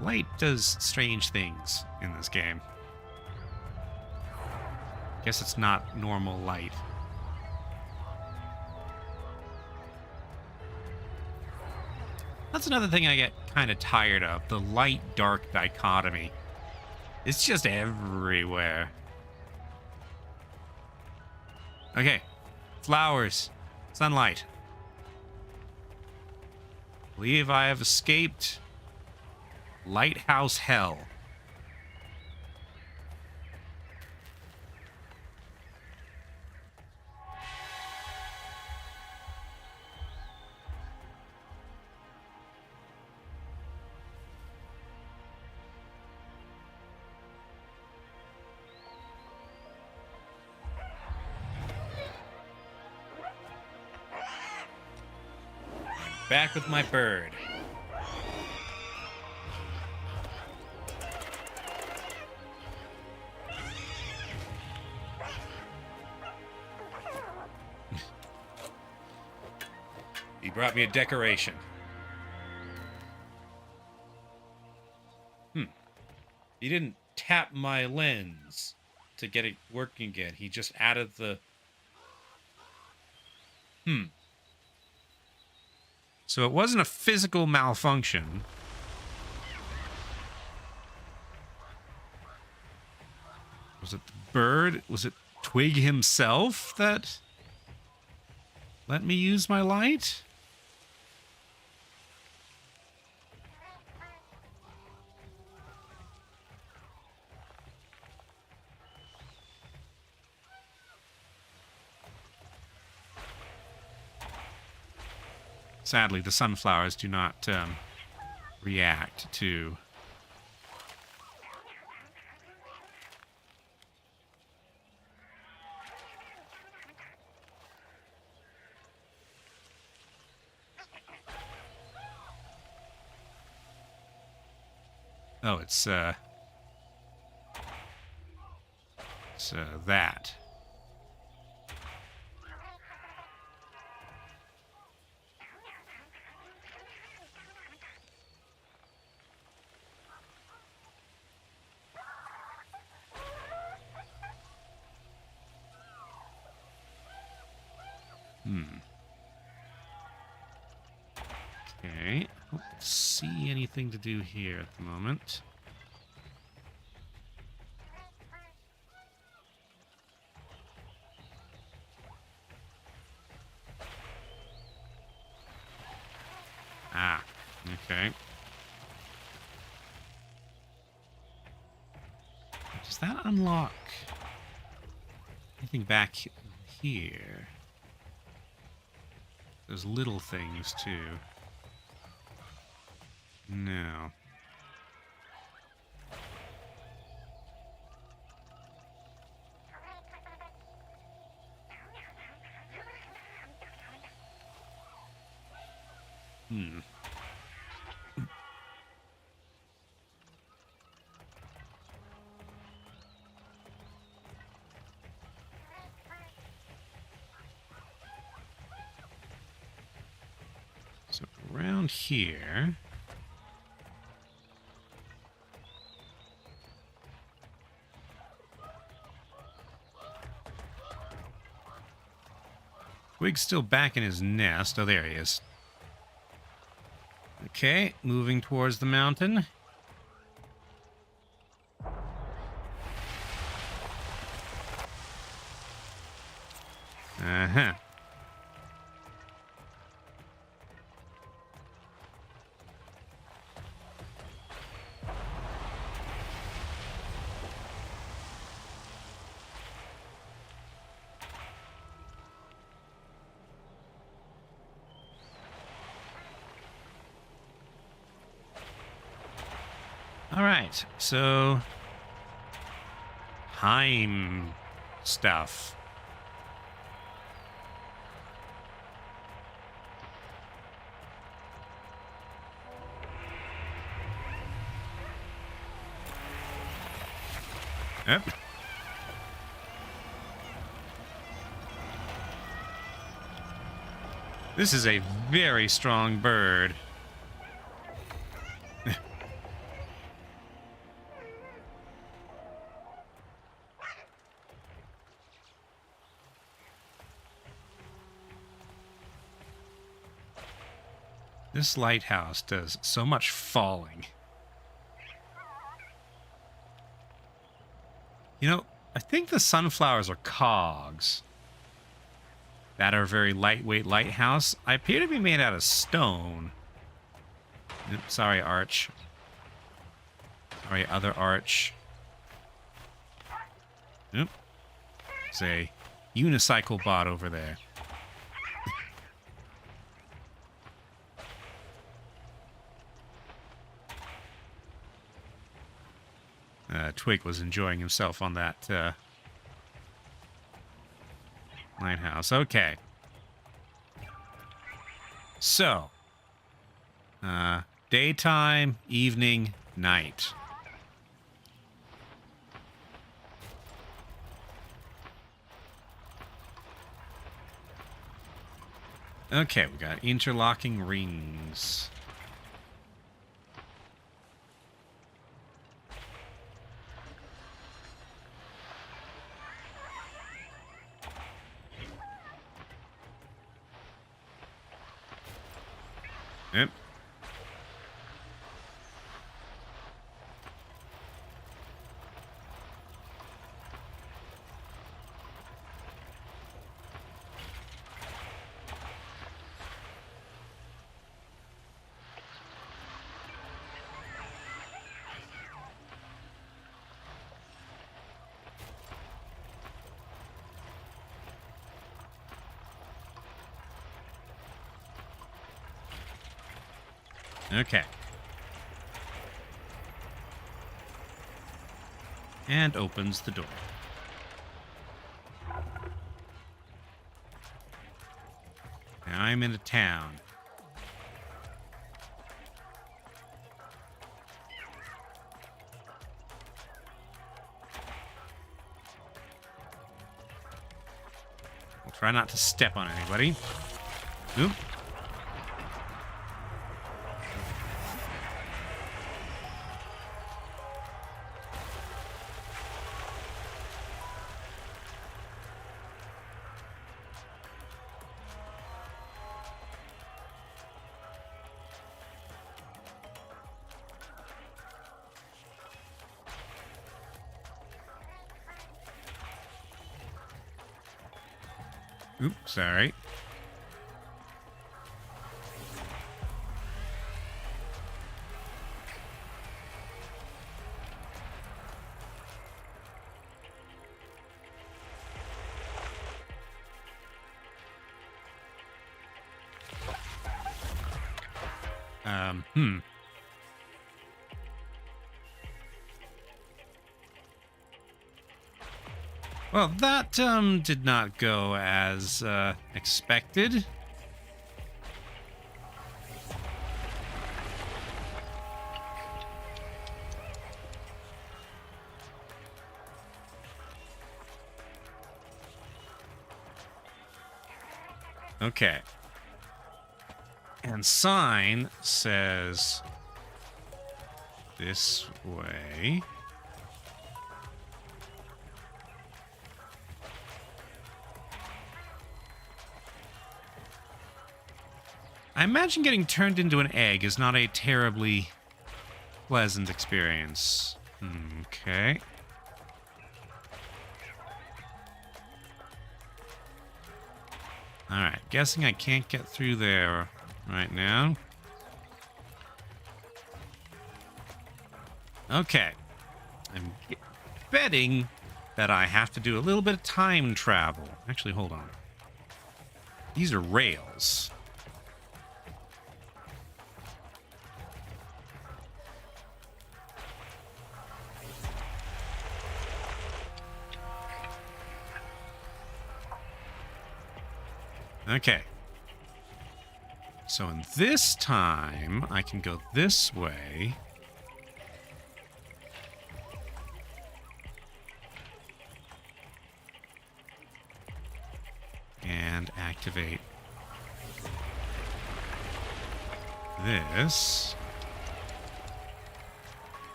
Light does strange things in this game. Guess it's not normal light. That's another thing I get kind of tired of, the light-dark dichotomy. It's just everywhere. Okay. Flowers. Sunlight. Believe I have escaped lighthouse hell. Back with my bird. He brought me a decoration. He didn't tap my lens to get it working again. He just added the... So it wasn't a physical malfunction. Was it the bird? Was it Twig himself that let me use my light? Sadly, the sunflowers do not react to... Oh, it's that. Okay, I don't see anything to do here at the moment. Ah, okay. Does that unlock anything back here? Those little things, too. No. So around here... Twig's still back in his nest. Oh, there he is. Okay, moving towards the mountain. Uh-huh. All right, so time stuff. Yep. This is a very strong bird. This lighthouse does so much falling. You know, I think the sunflowers are cogs that are a very lightweight lighthouse. I appear to be made out of stone. Oops, sorry, arch. Sorry, other arch. Oop. There's a unicycle bot over there. Twig was enjoying himself on that lighthouse. Okay. So, daytime, evening, night. Okay, we got interlocking rings. Yep. Okay. And opens the door. Now I'm in a town. We'll try not to step on anybody. Oop. Oops, sorry. Well, that, did not go as, expected. Okay. And sign says this way. I imagine getting turned into an egg is not a terribly pleasant experience. Okay. Alright, guessing I can't get through there right now. Okay. I'm betting that I have to do a little bit of time travel. Actually, hold on. These are rails. Okay. So in this time, I can go this way. And activate this.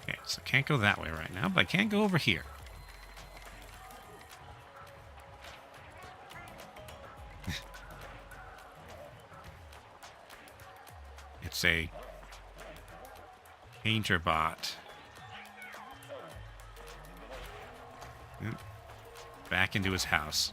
Okay, so can't go that way right now, but I can go over here. It's a painter bot. Back into his house.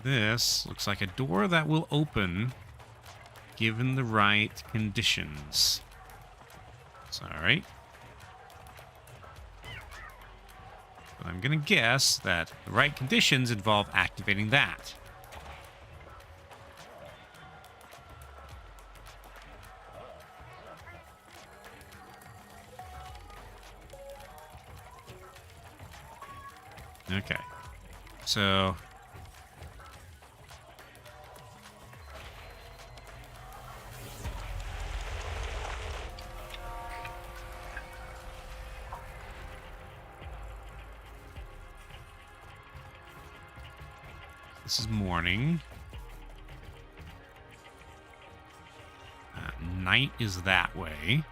This looks like a door that will open given the right conditions. Sorry. But I'm going to guess that the right conditions involve activating that. Okay. So... this is morning. Night is that way.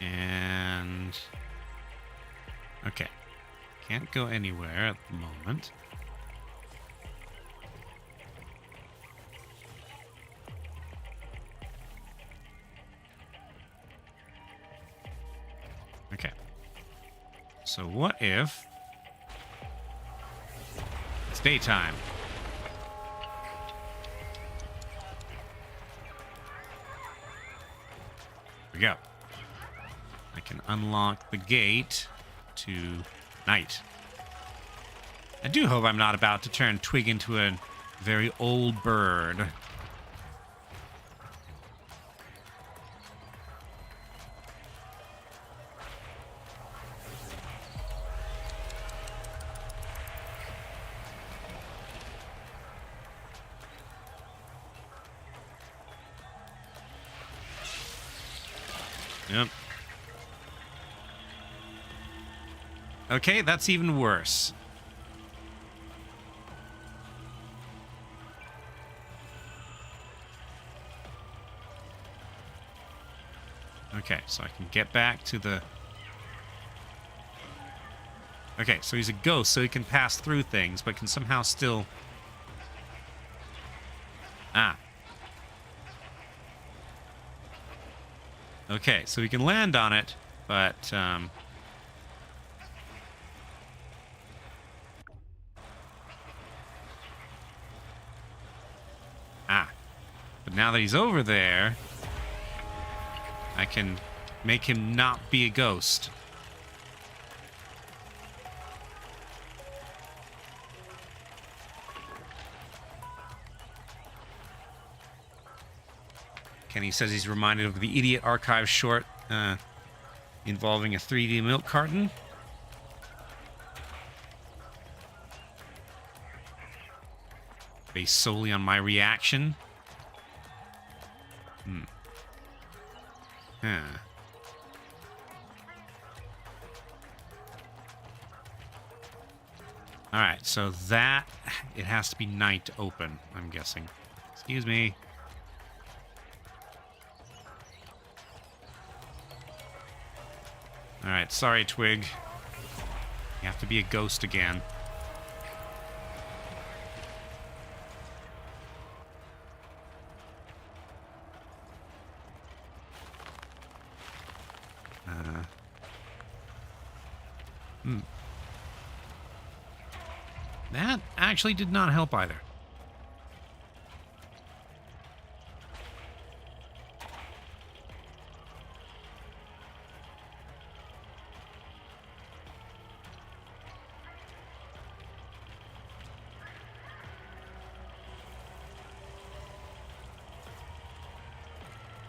And... okay. Can't go anywhere at the moment. Okay. So what if it's daytime? Here we go. I can unlock the gate to night. I do hope I'm not about to turn Twig into a very old bird. Yep. Okay, that's even worse. Okay, so I can get back to the... okay, so he's a ghost, so he can pass through things, but can somehow still... ah. Okay, so we can land on it, but... ah. But now that he's over there, I can make him not be a ghost. Kenny says he's reminded of the Idiot Archive short involving a 3D milk carton. Based solely on my reaction. Huh. Alright, so that... it has to be night to open, I'm guessing. Excuse me. Alright, sorry, Twig. You have to be a ghost again. That actually did not help either.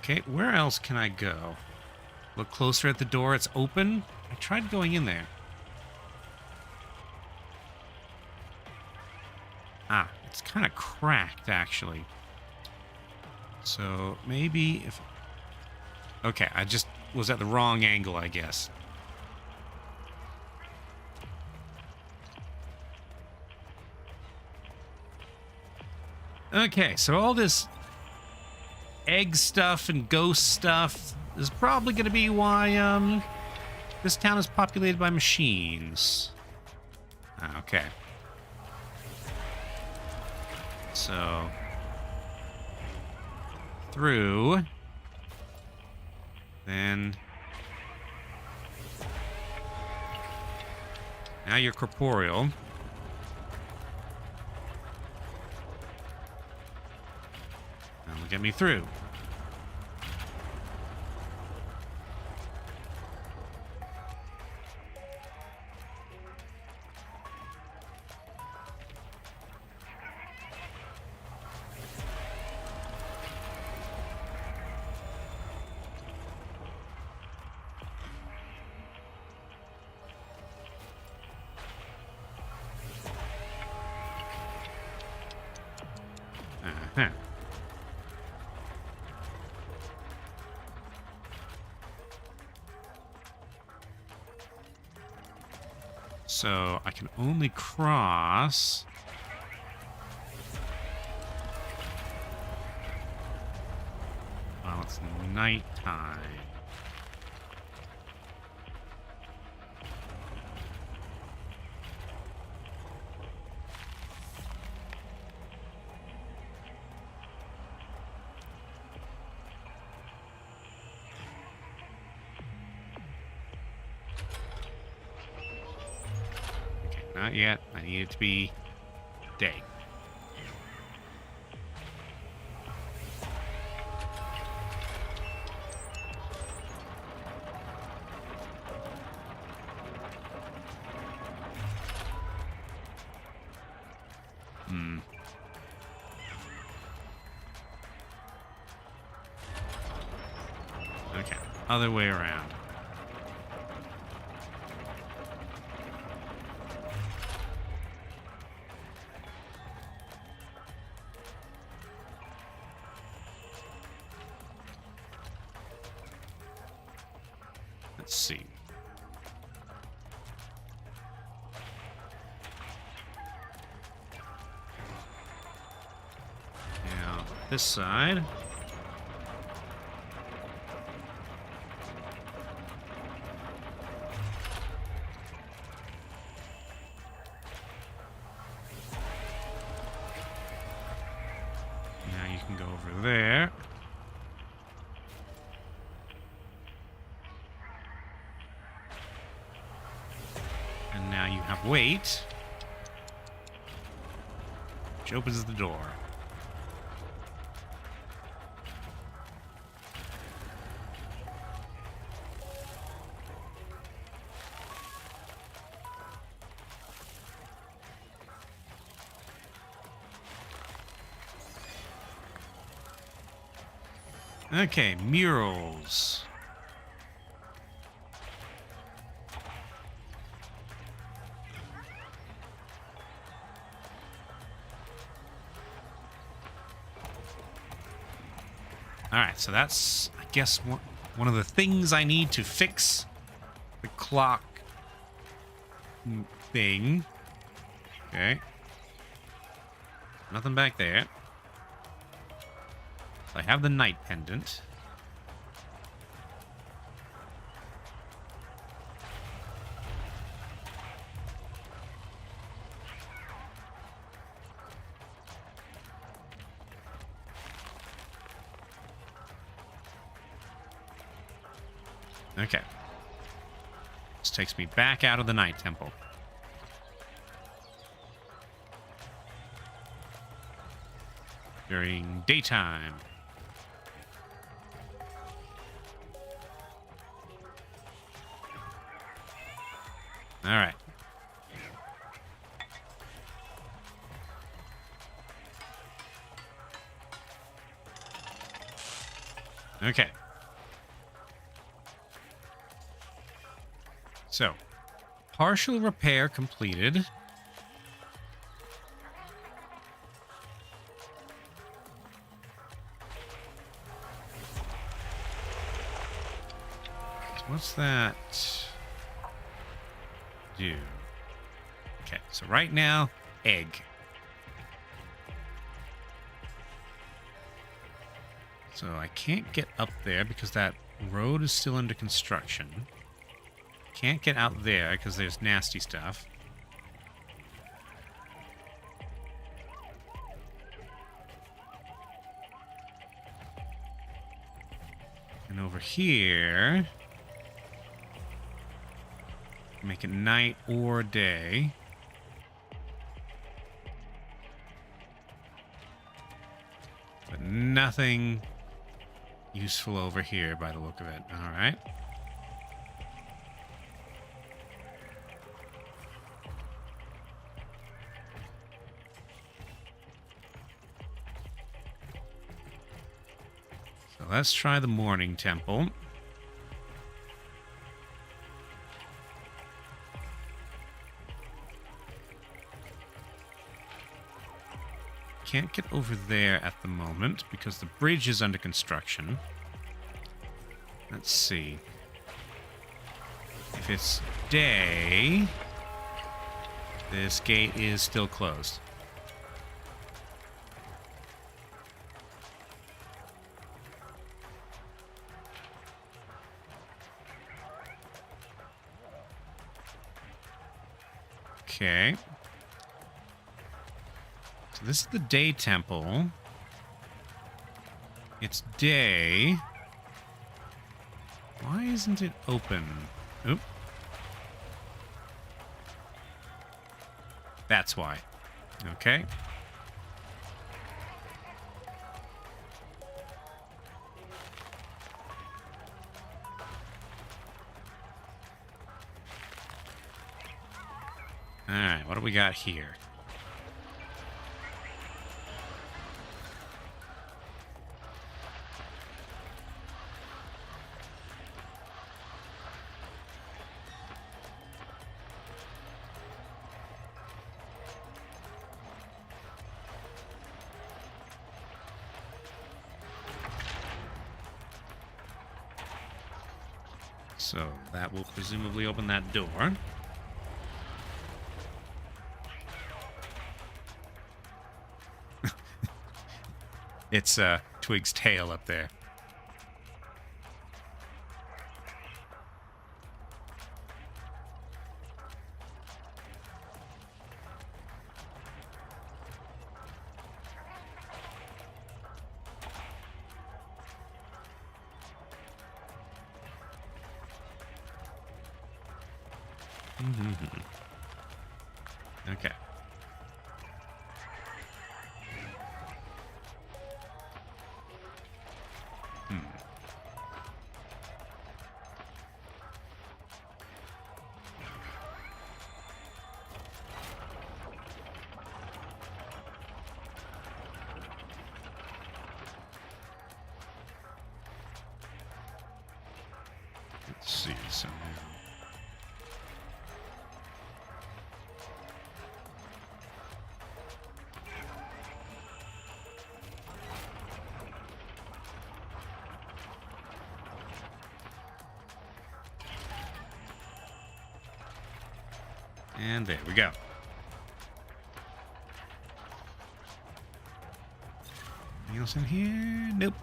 Okay, where else can I go? Look closer at the door. It's open. I tried going in there. Ah, it's kind of cracked, actually. So maybe if... Okay, I just was at the wrong angle, I guess. Okay, so all this egg stuff and ghost stuff is probably going to be why this town is populated by machines. Okay. So through, then now you're corporeal. That'll get me through. Uh-huh. So I can only cross while it's nighttime. Not yet. I need it to be day. Okay. Other way around. Let's see. Now, this side. Now you can go over there. And now you have wait, which opens the door. Okay, murals. Alright, so that's, I guess, one of the things I need to fix the clock thing. Okay. Nothing back there. I have the night pendant. Okay. This takes me back out of the night temple. During daytime. All right. Okay. So, partial repair completed. what's that do? Okay, so right now, egg. So I can't get up there because that road is still under construction. Can't get out there because there's nasty stuff. And over here, make it night or day. But nothing useful over here by the look of it. All right. So let's try the morning temple. Can't get over there at the moment because the bridge is under construction. Let's see. If it's day, this gate is still closed. Okay. So this is the day temple. It's day. Why isn't it open? Oop. That's why. Okay. Alright, what do we got here? So that will presumably open that door. It's Twig's tail up there. Okay. Let's see, so and there we go. Anything else in here? Nope.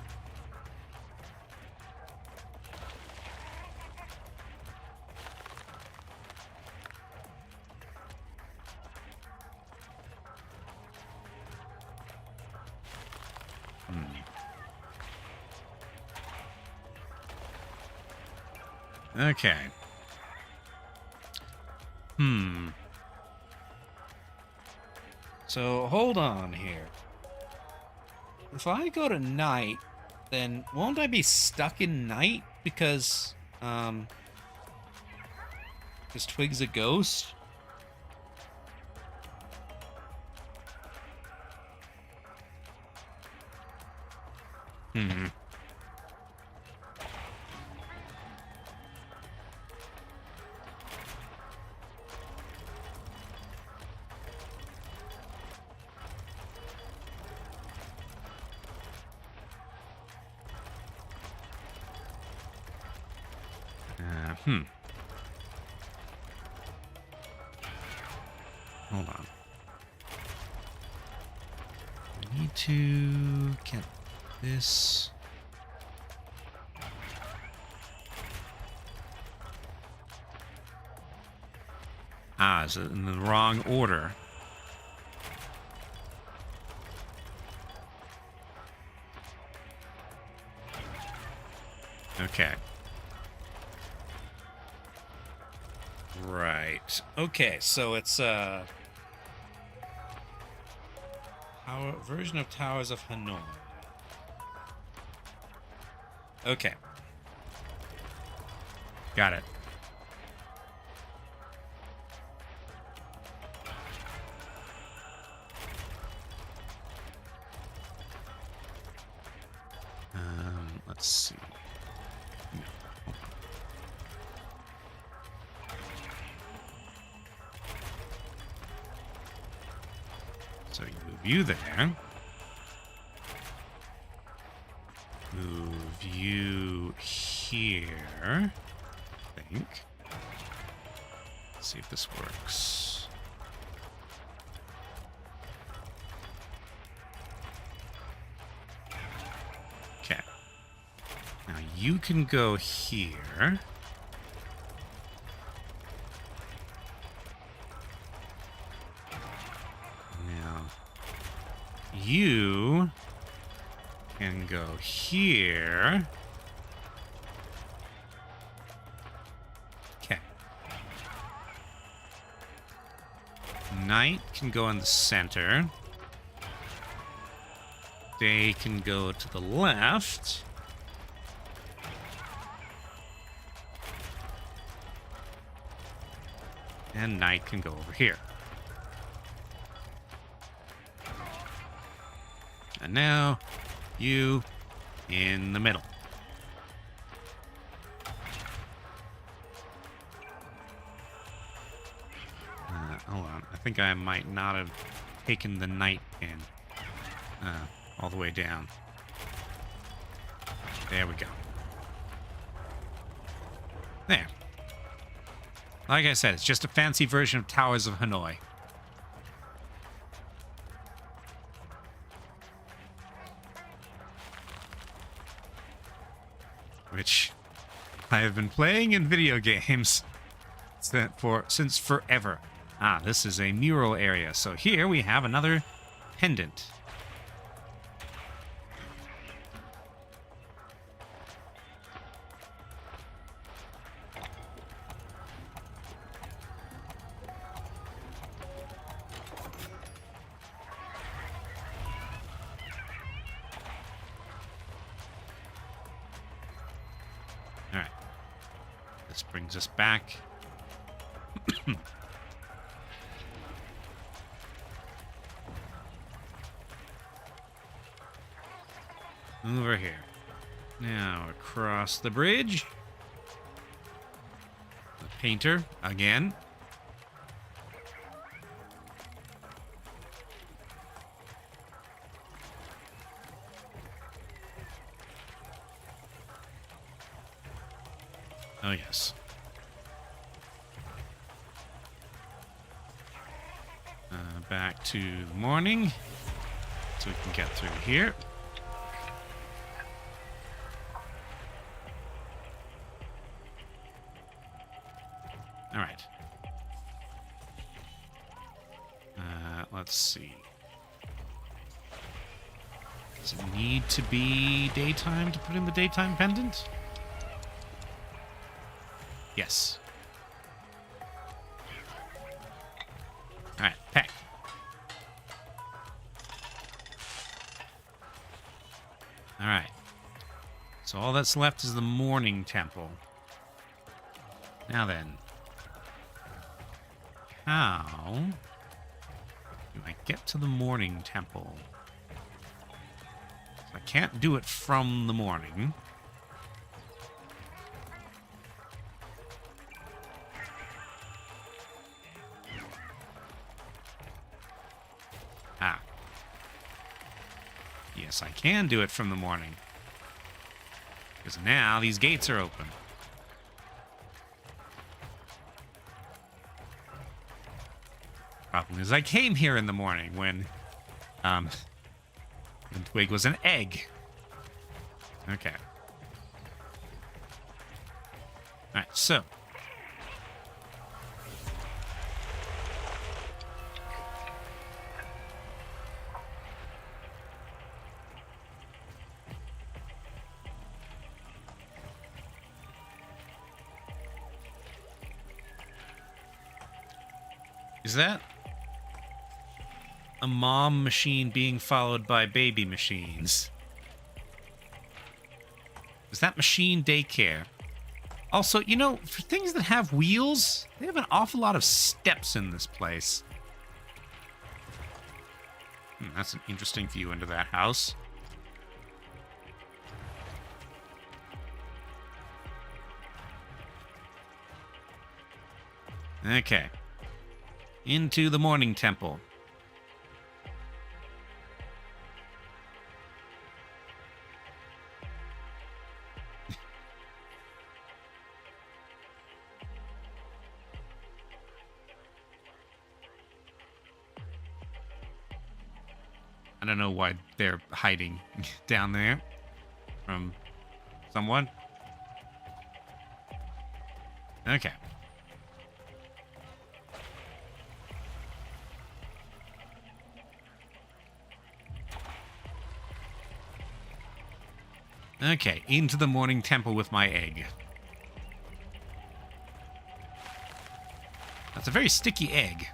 Okay. So, hold on here. If I go to night, then won't I be stuck in night? Because Twig's a ghost? Hold on. I need to get this. Ah, is it in the wrong order? Okay. Right. Okay, so it's a version of Towers of Hanoi. Okay. Got it. Let's see. So you move you there. Move you here. I think. Let's see if this works. Okay. Now you can go here. You can go here. Okay. Night can go in the center. Day can go to the left. And night can go over here. And now, you in the middle. Hold on. I think I might not have taken the night pin all the way down. There we go. There. Like I said, it's just a fancy version of Towers of Hanoi. Which I have been playing in video games since forever. Ah, this is a mural area. So here we have another pendant. This brings us back. Over here. Now across the bridge. The painter again. Oh, yes. Back to morning. So we can get through here. All right. Let's see. Does it need to be daytime to put in the daytime pendant? Yes. All right, pack. All right. So all that's left is the morning temple. Now then. How do I get to the morning temple? I can't do it from the morning. Ah. Yes, I can do it from the morning. Because now these gates are open. problem is I came here in the morning when Twig was an egg. Okay. Alright, so. Is that a mom machine being followed by baby machines? Is that machine daycare? Also, you know, for things that have wheels, they have an awful lot of steps in this place. That's an interesting view into that house. Okay. Into the morning temple. I don't know why they're hiding down there from someone. Okay. Okay, into the morning temple with my egg. That's a very sticky egg.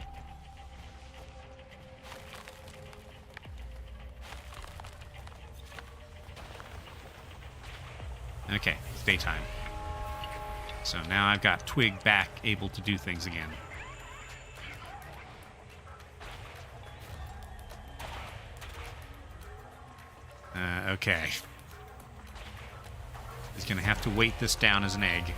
Okay, it's daytime. So now I've got Twig back, able to do things again. Okay. He's gonna have to weight this down as an egg.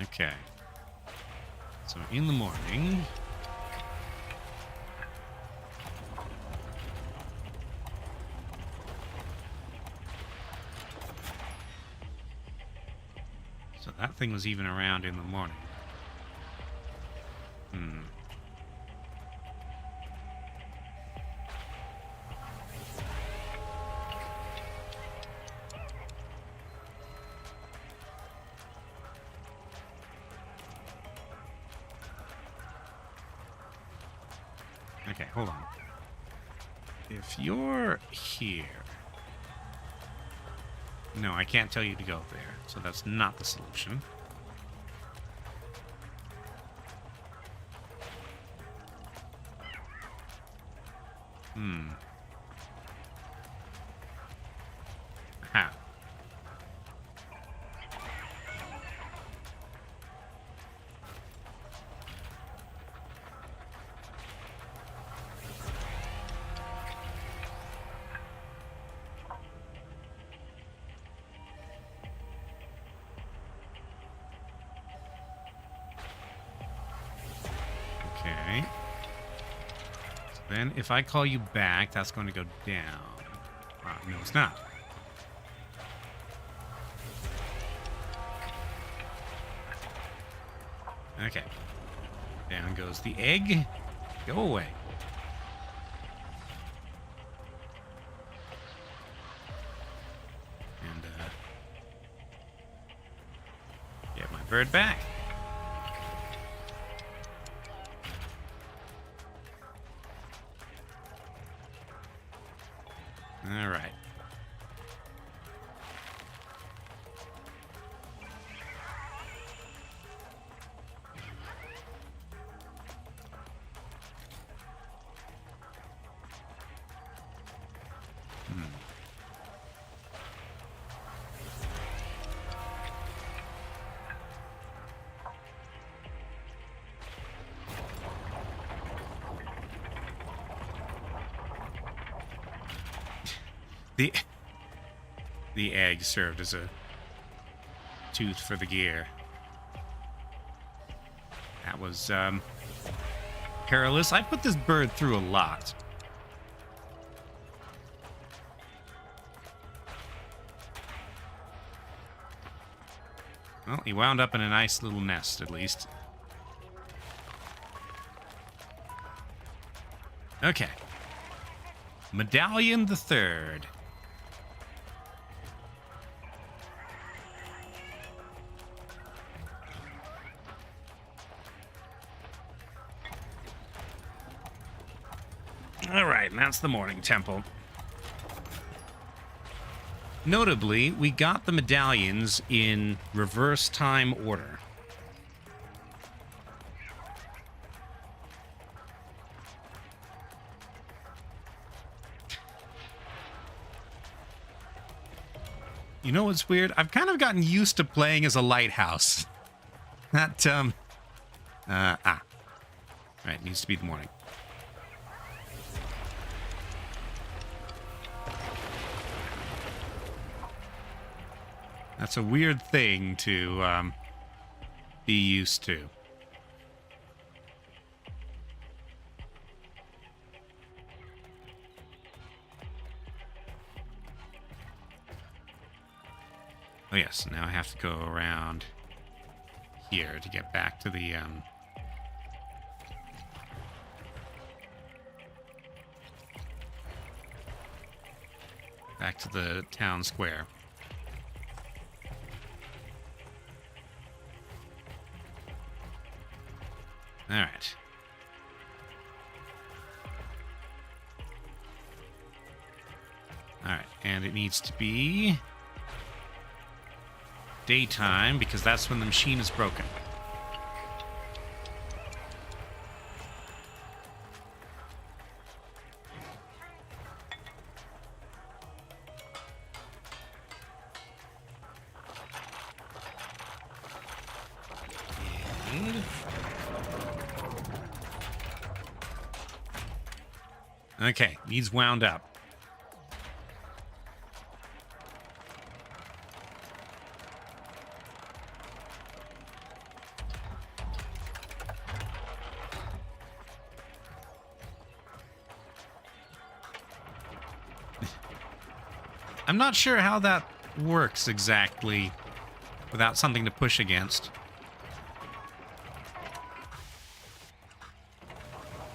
Okay. So in the morning... So that thing was even around in the morning. Okay, hold on. If you're here... No, I can't tell you to go there, so that's not the solution. Aha. Okay. So then, if I call you back, that's going to go down. No, it's not. Okay. Down goes the egg. Go away. And, get my bird back. All right. The the egg served as a tooth for the gear. That was perilous. I put this bird through a lot. Well, he wound up in a nice little nest, at least. Okay. Medallion the Third. All right, and that's the morning temple. Notably, we got the medallions in reverse time order. You know what's weird? I've kind of gotten used to playing as a lighthouse. That, Right, it needs to be the morning. That's a weird thing to be used to. Oh yes, now I have to go around here to get back to the back to the town square. All right. All right, and it needs to be daytime because that's when the machine is broken. Okay, he's wound up. I'm not sure how that works exactly without something to push against.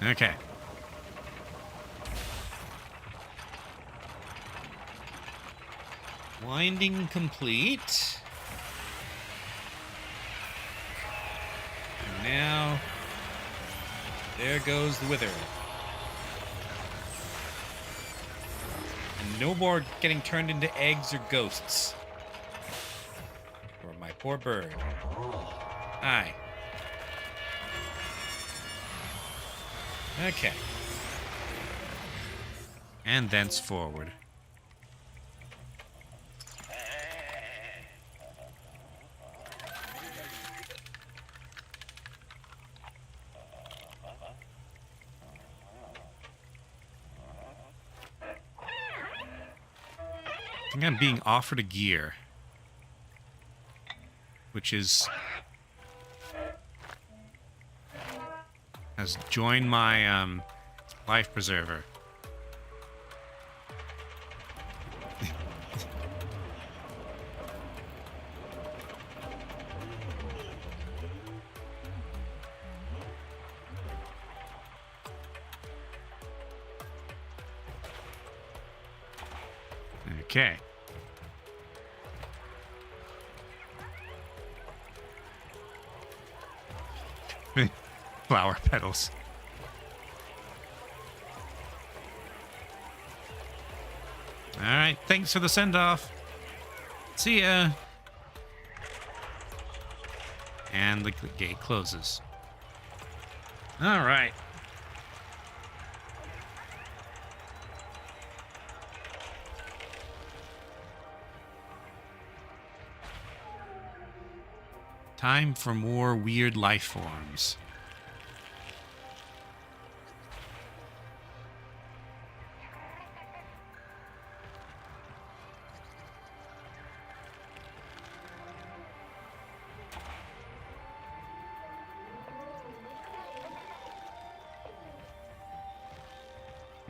Okay. Winding complete. And now, there goes the withering. And no more getting turned into eggs or ghosts. For my poor bird. Aye. Okay. And thenceforward. I think I'm being offered a gear, which is has joined my life preserver. Okay. Flower petals. All right, thanks for the send-off. See ya. And the gate closes. All right. Time for more weird life forms.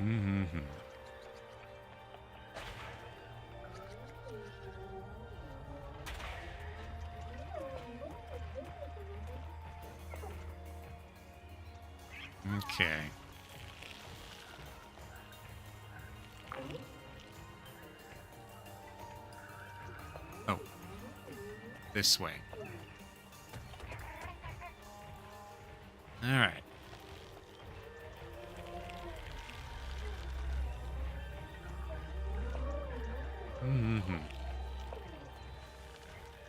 Mm-hmm. Okay. Oh. This way. All right. Mm-hmm.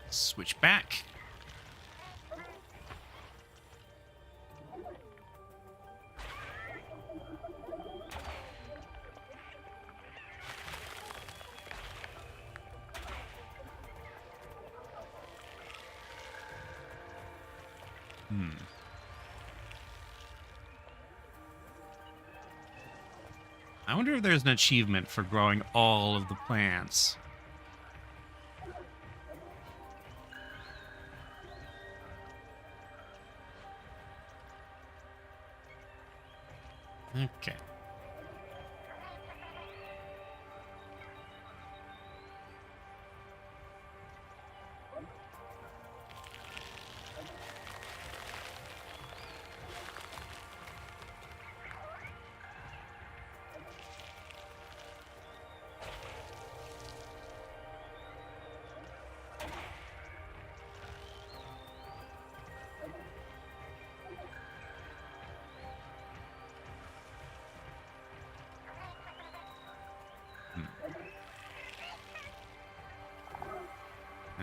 Switch back. I wonder if there's an achievement for growing all of the plants. Okay.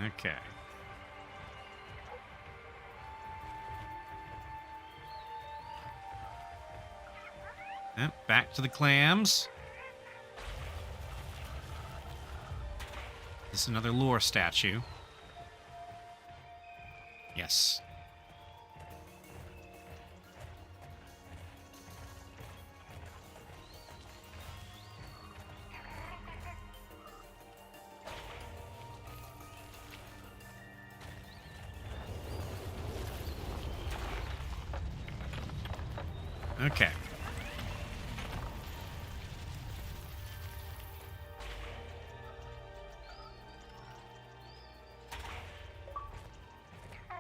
Okay. Yep, back to the clams. This is another lore statue. Yes. Okay.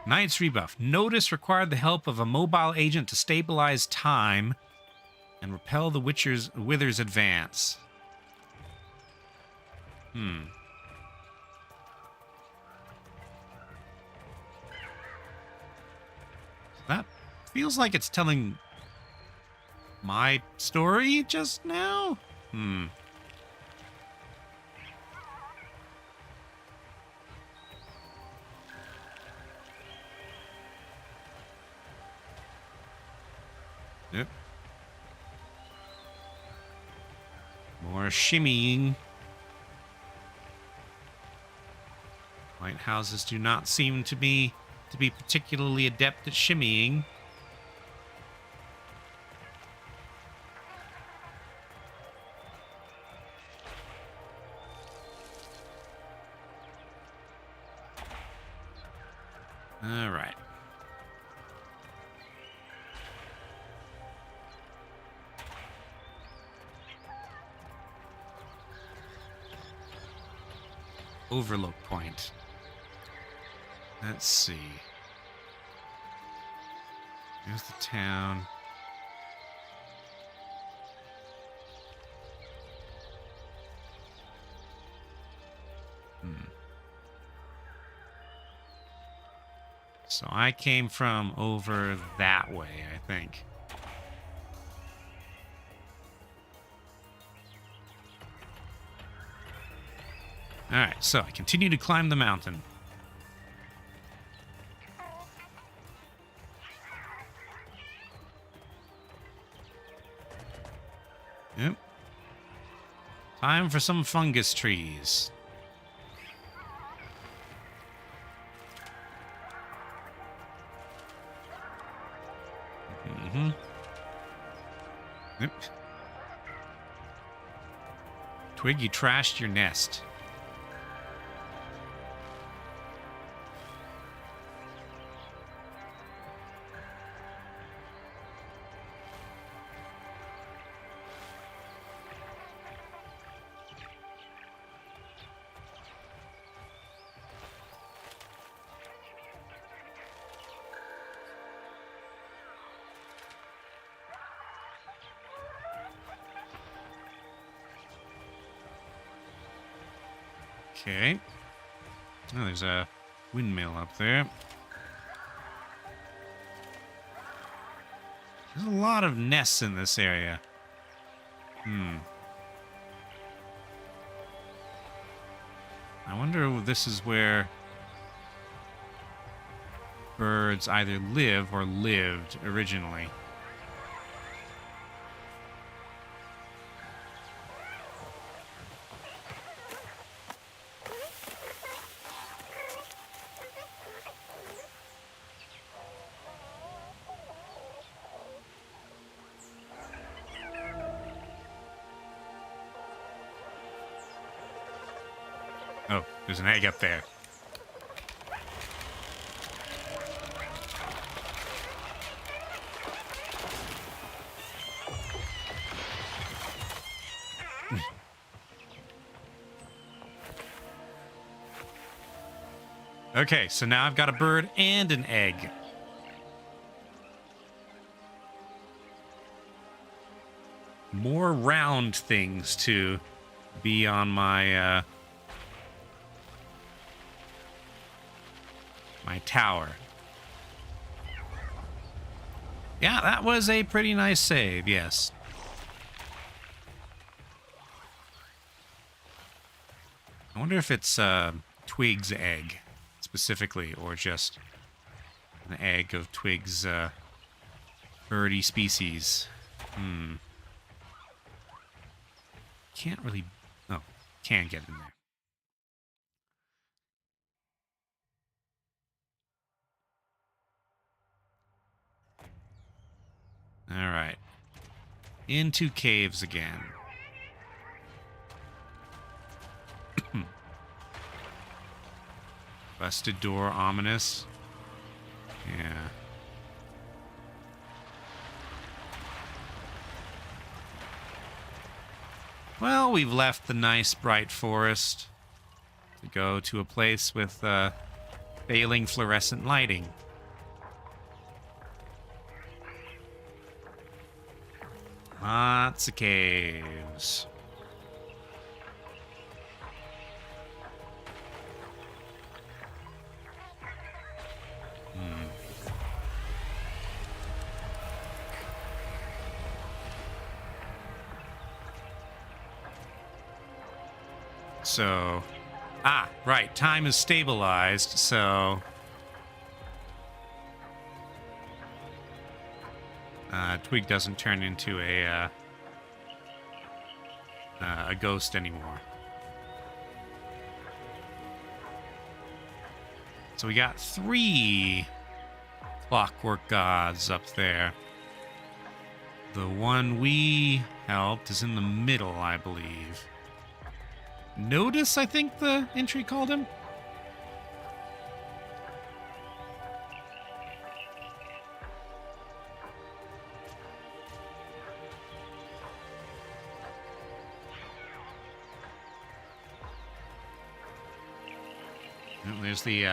Knight's rebuff. Notice required the help of a mobile agent to stabilize time and repel the Wither's advance. That feels like it's telling my story just now? Yep. More shimmying. Lighthouses do not seem to be particularly adept at shimmying. All right. Overlook point. Let's see. Here's the town. So I came from over that way, I think. All right, so I continue to climb the mountain. Yep. Time for some fungus trees. Yep. Twig, you trashed your nest. Okay. Oh, there's a windmill up there. There's a lot of nests in this area. I wonder if this is where birds either live or lived originally. Oh, there's an egg up there. Okay, so now I've got a bird and an egg. More round things to be on my my tower. Yeah, that was a pretty nice save, yes. I wonder if it's Twig's egg specifically, or just an egg of Twig's birdie species. Can't really... Oh, can get in there. Alright. Into caves again. Busted door, ominous. Yeah. Well, we've left the nice bright forest to go to a place with failing fluorescent lighting. Lots of caves. So, right, time is stabilized, so Twig doesn't turn into a ghost anymore. So we got 3 clockwork gods up there. The one we helped is in the middle, I believe. Notice, I think the entry called him. There's the,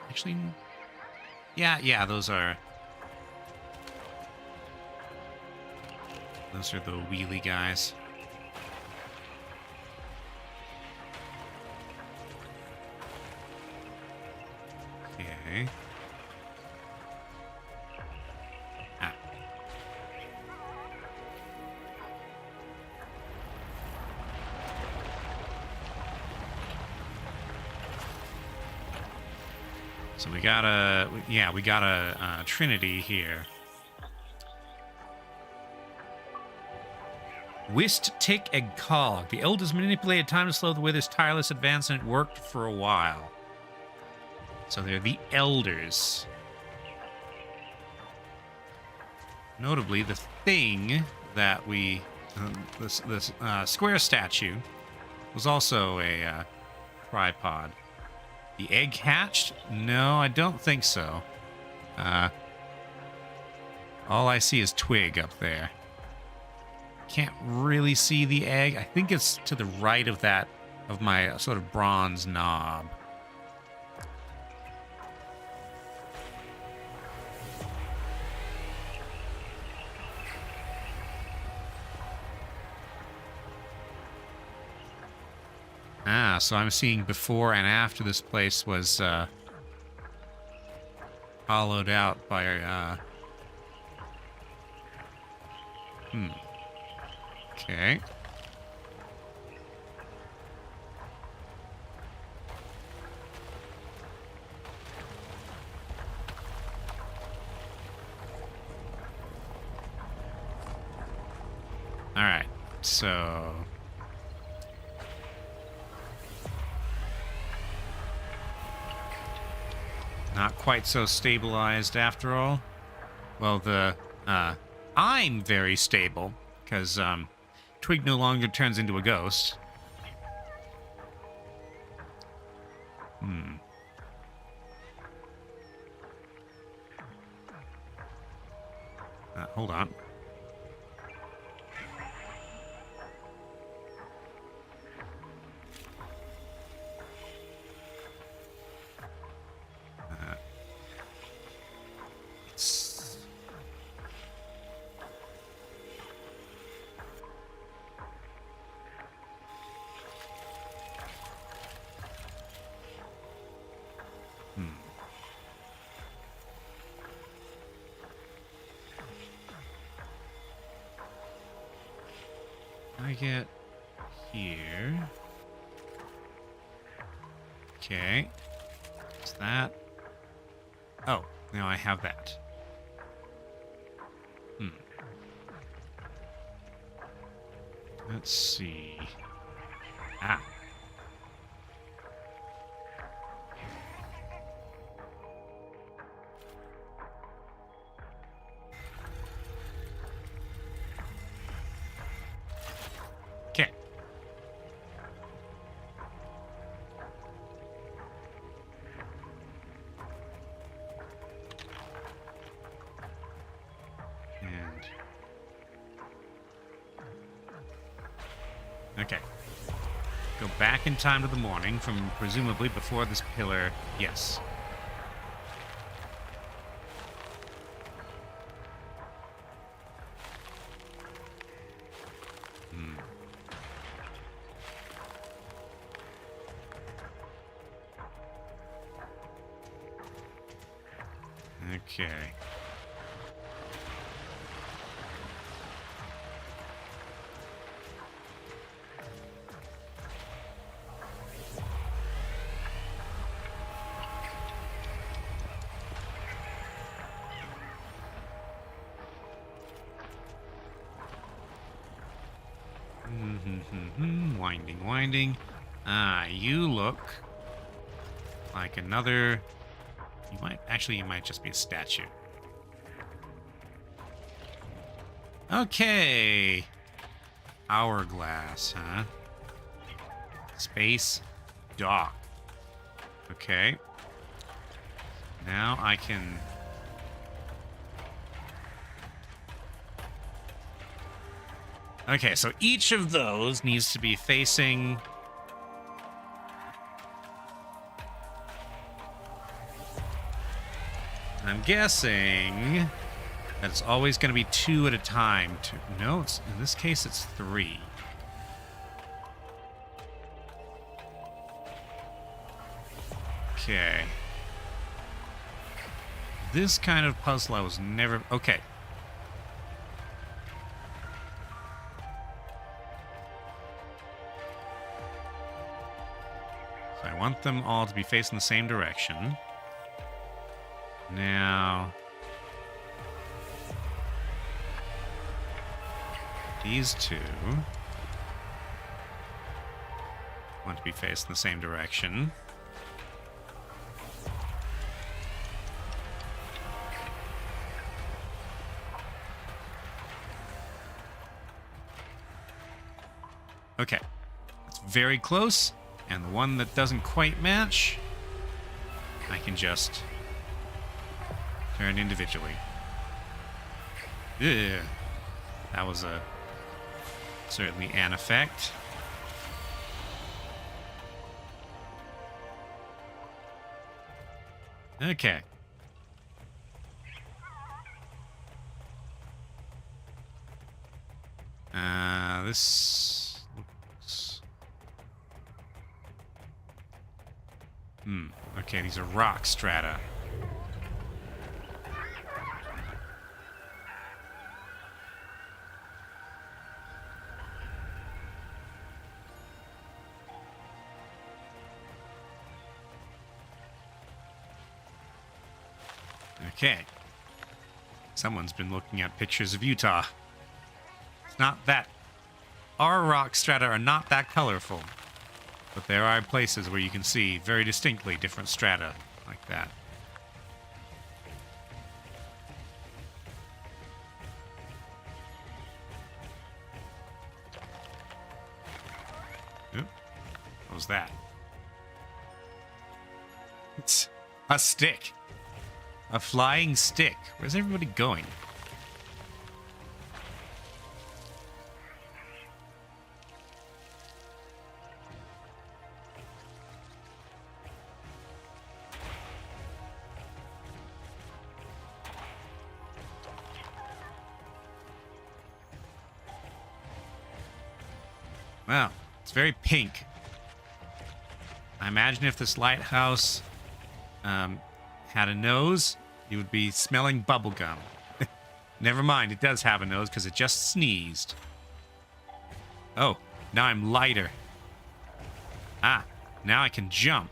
actually, yeah, those are the wheelie guys. Okay. So we got a trinity here. Whist, tick, egg, cog. The elders manipulated time to slow the wither's tireless advance, and it worked for a while. So they're the elders. Notably, the thing that we... this square statue was also a tripod. The egg hatched? No, I don't think so. All I see is Twig up there. Can't really see the egg. I think it's to the right of that, of my sort of bronze knob. Ah, so I'm seeing before and after this place was hollowed out by okay. All right. So not quite so stabilized after all. Well, I'm very stable because Twig no longer turns into a ghost. Hold on. I get here. Okay. What's that? Oh, now I have that. Let's see. Ah. Okay. And okay. Go back in time to the morning from presumably before this pillar. Yes. Okay. Winding, winding. Ah, you look like another... you might just be a statue. Okay. Hourglass, huh? Space dock. Okay. Now I can... Okay, so each of those needs to be facing... I'm guessing that it's always going to be 2 at a time. No, in this case it's 3. Okay. This kind of puzzle I was never... Okay. So I want them all to be facing the same direction. Now... these 2 want to be facing the same direction. Okay. It's very close, and the one that doesn't quite match, I can just turn individually. Ugh. That was certainly an effect. Okay. This looks... Okay, these are rock strata. Okay. Someone's been looking at pictures of Utah. It's not that... Our rock strata are not that colorful. But there are places where you can see very distinctly different strata like that. Oop. What was that? It's a stick. A flying stick. Where's everybody going? Wow, it's very pink. I imagine if this lighthouse had a nose, you would be smelling bubblegum. Never mind, it does have a nose because it just sneezed. Oh, now I'm lighter. Ah, now I can jump.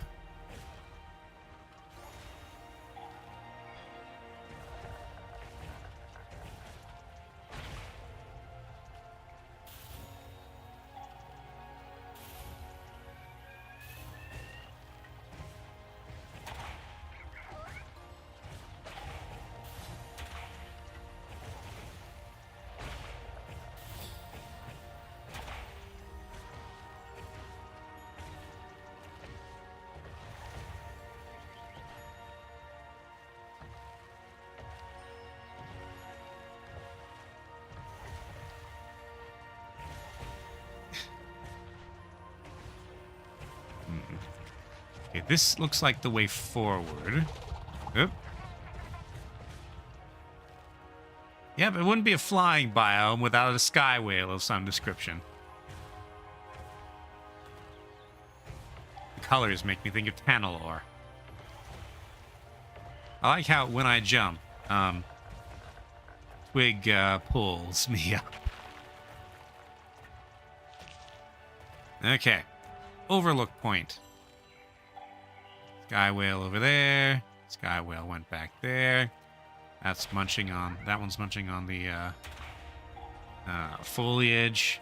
Okay, this looks like the way forward. Oop. Yeah, but it wouldn't be a flying biome without a sky whale of some description. The colors make me think of Tanalor. I like how when I jump, Twig pulls me up. Okay. Overlook point. Sky whale over there. Sky whale went back there. That's munching on... That one's munching on the foliage.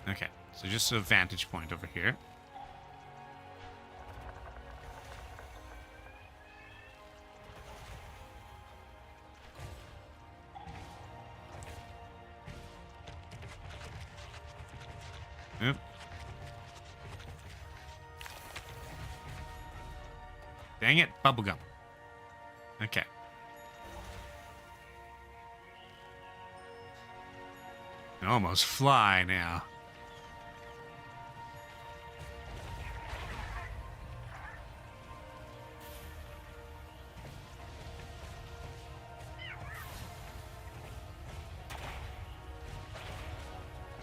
Okay, so just a vantage point over here. Oop. Dang it, bubblegum. Okay. Can almost fly now.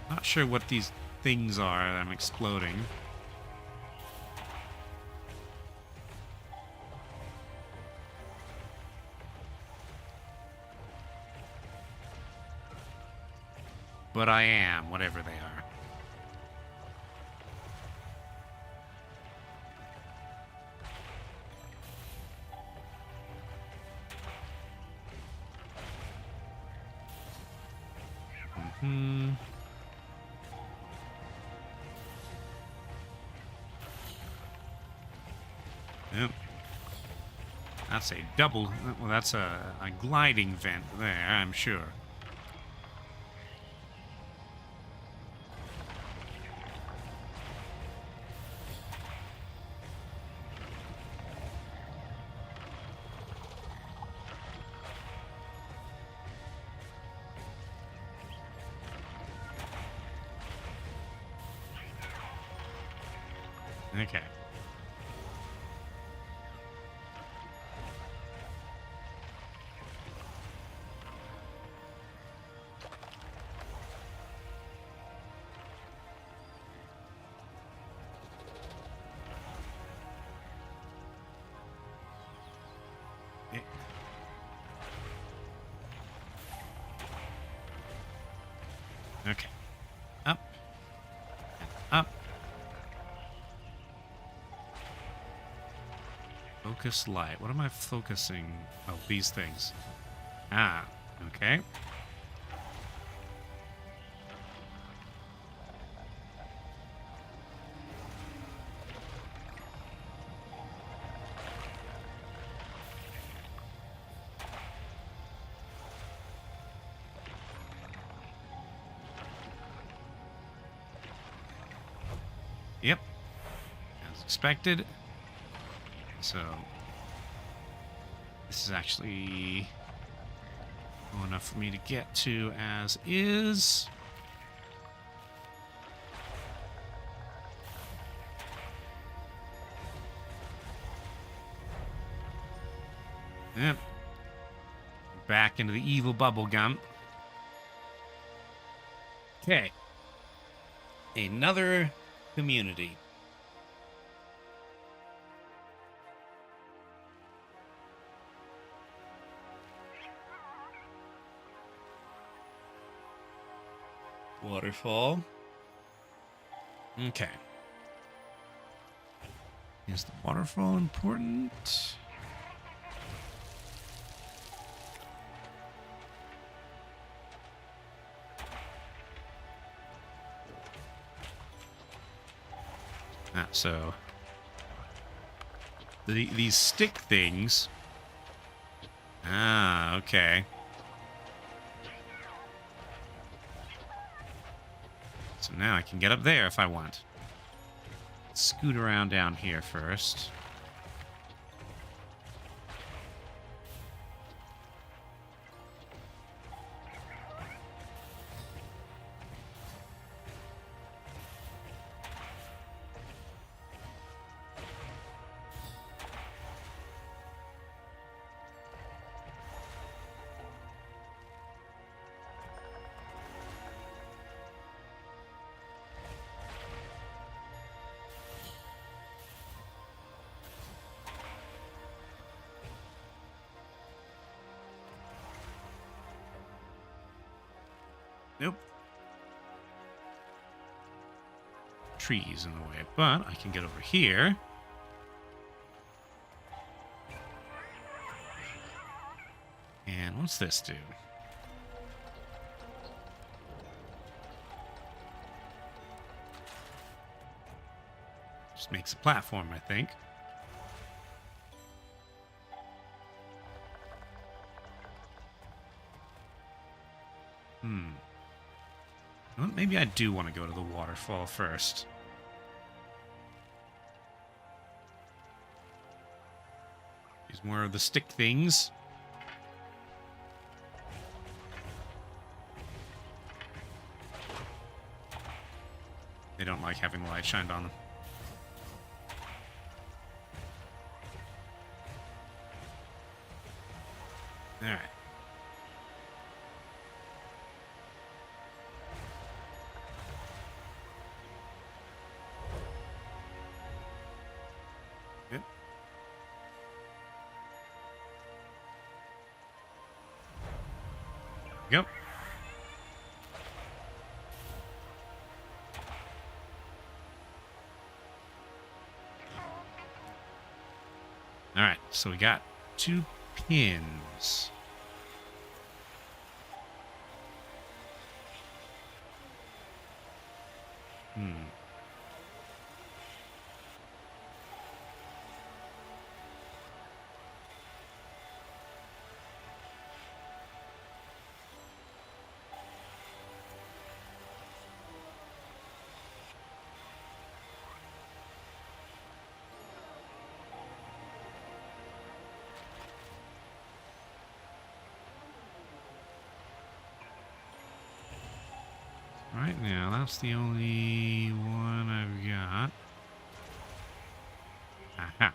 Not sure what these things are that I'm exploding. But I am, whatever they are. Mm-hmm. Yep. That's a double... Well, that's a gliding vent there, I'm sure. Okay. Okay. Up. And up. Focus light. What am I focusing? Oh, these things. Ah, okay. Yep. As expected. So, this is actually low enough for me to get to as is. Yep. Back into the evil bubble gum. Okay. Another community. Waterfall. Okay. Is the waterfall important? Ah, so these stick things. Ah, okay. So now I can get up there if I want. Scoot around down here first. Nope. Trees in the way, but I can get over here. And what's this do? Just makes a platform, I think. Well, maybe I do want to go to the waterfall first. Use more of the stick things. They don't like having the light shined on them. All right. Yep. All right, so we got 2 pins. Right now, that's the only one I've got. Aha.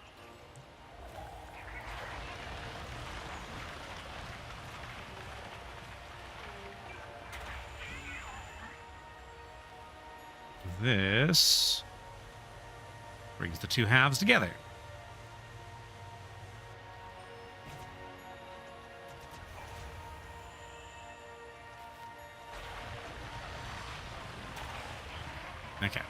This brings the 2 halves together. Okay.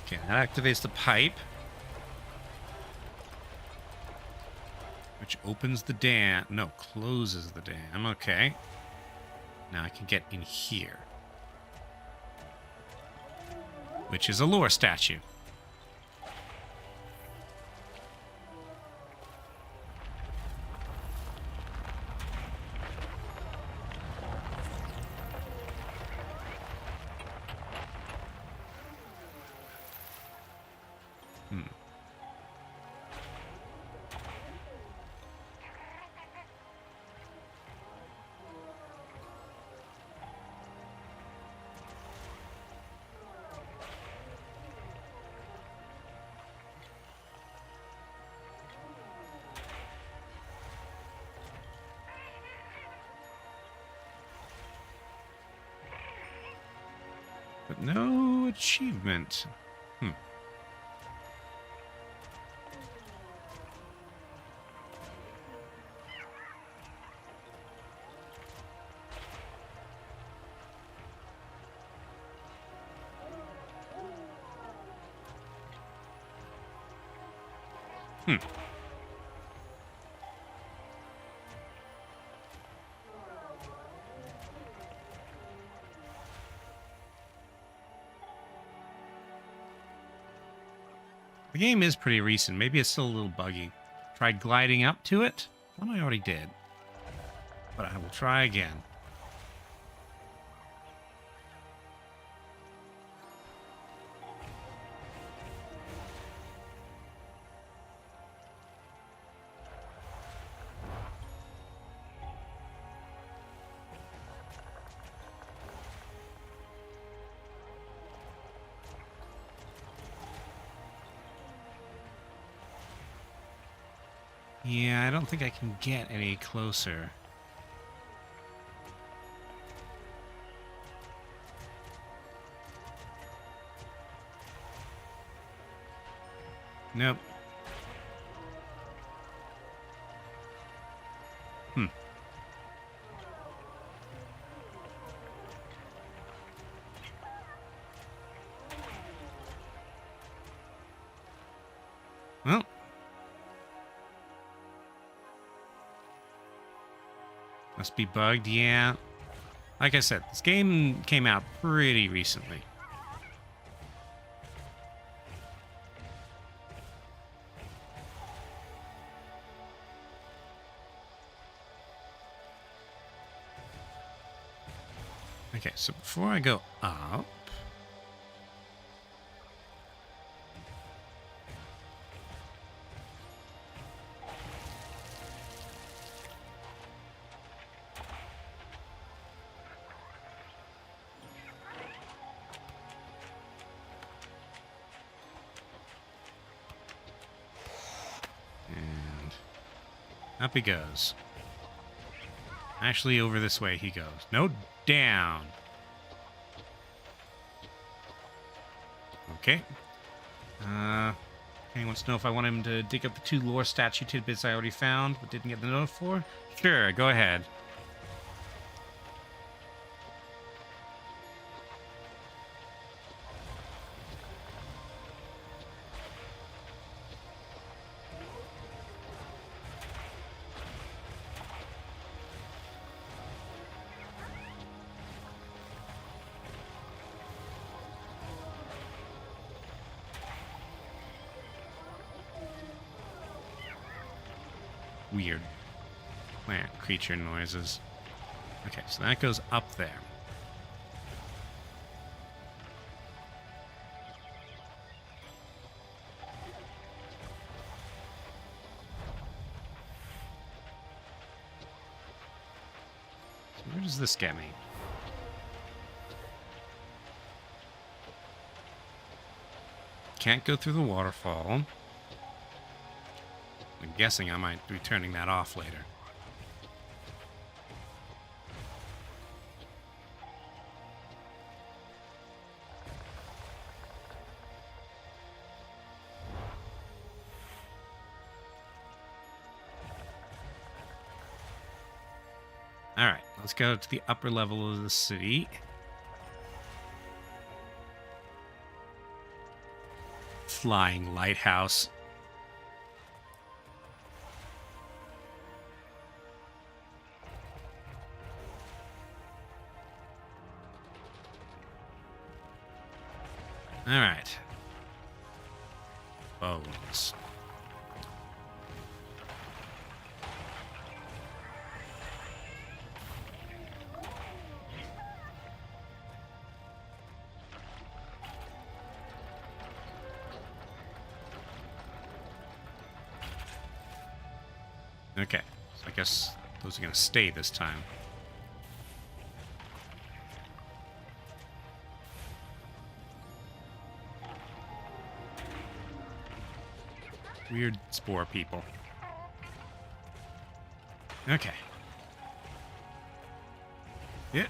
Okay, that activates the pipe, which opens the dam. No, closes the dam. Okay. Now I can get in here, which is a lore statue. But no achievement. The game is pretty recent. Maybe it's still a little buggy. Tried gliding up to it. Thought I already did. But I will try again. Yeah, I don't think I can get any closer. Nope. Well. Must be bugged, yeah. Like I said, this game came out pretty recently. Okay, so before I go up... Up he goes. Actually, over this way he goes. No, down. Okay. He wants to know if I want him to dig up the 2 lore statue tidbits I already found, but didn't get the note for. Sure, go ahead. Weird plant creature noises. Okay, so that goes up there. So where does this get me? Can't go through the waterfall. I'm guessing I might be turning that off later. All right, let's go to the upper level of the city. Flying lighthouse. All right. Bones. Okay, so I guess those are going to stay this time. Weird spore people. Okay. Yeah.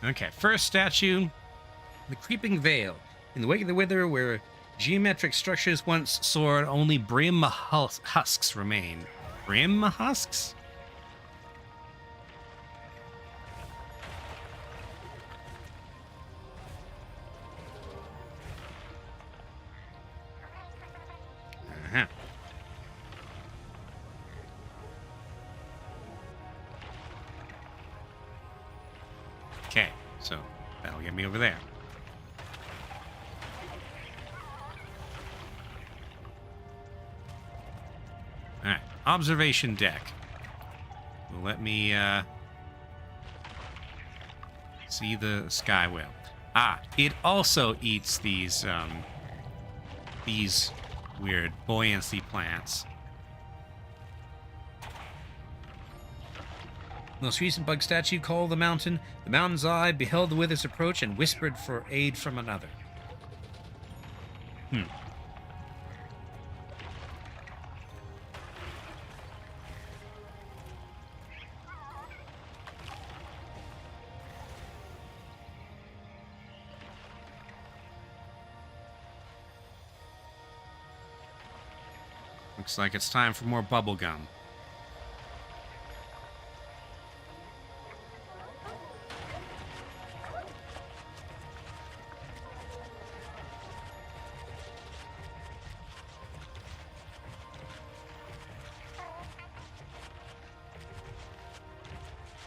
Okay, first statue, the Creeping Veil. In the wake of the Wither, where geometric structures once soared, only brim husks remain. Brim husks? Uh-huh. Okay, so that'll get me over there. All right, observation deck. Will let me see the sky whale. Ah, it also eats these weird buoyancy plants. Most recent bug statue called the mountain. The mountain's eye beheld the wither's approach and whispered for aid from another. Looks like it's time for more bubblegum.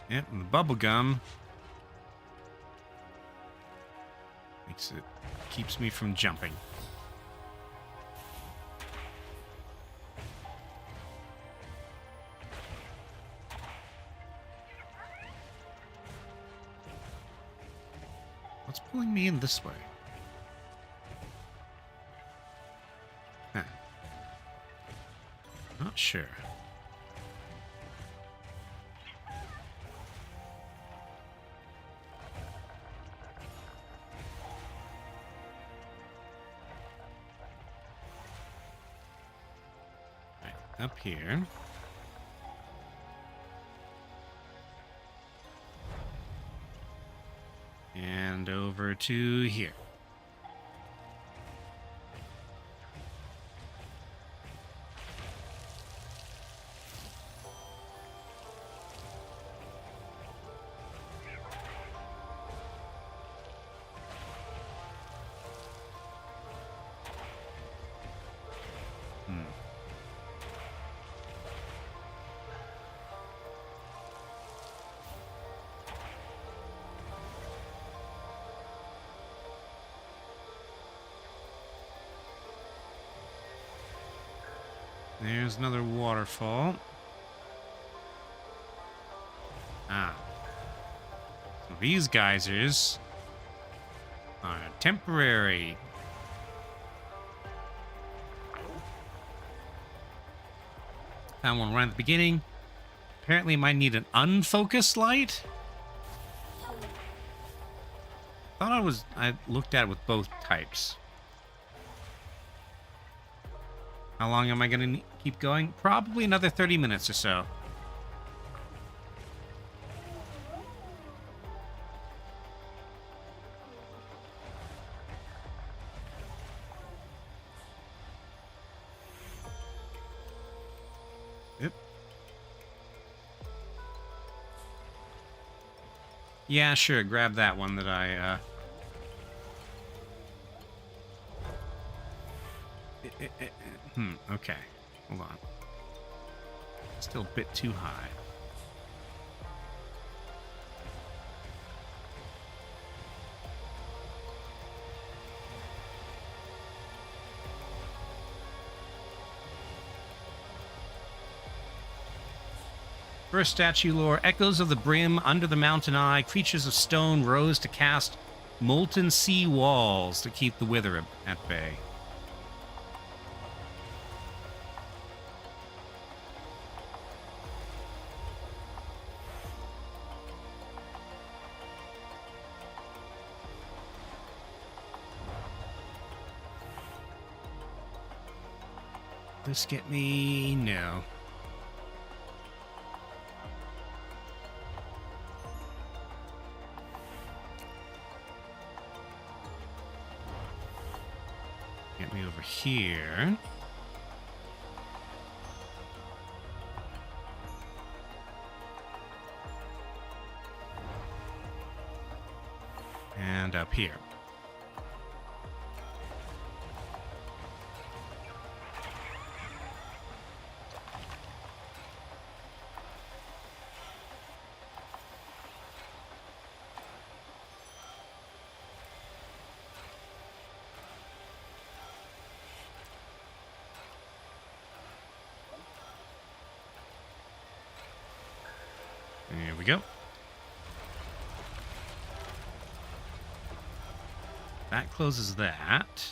Yep, and the bubblegum keeps me from jumping. What's pulling me in this way? Huh. Not sure. Up here. And over to here. There's another waterfall. Ah. So these geysers are temporary. Found one right at the beginning. Apparently might need an unfocused light. Thought I looked at it with both types. How long am I going to keep going? Probably another 30 minutes or so. Yep. Yeah, sure. Grab that one that I, okay. Hold on. Still a bit too high. First statue lore, echoes of the brim under the mountain eye, creatures of stone rose to cast molten sea walls to keep the wither at bay. This get me? No. Get me over here. And up here. There we go. That closes that.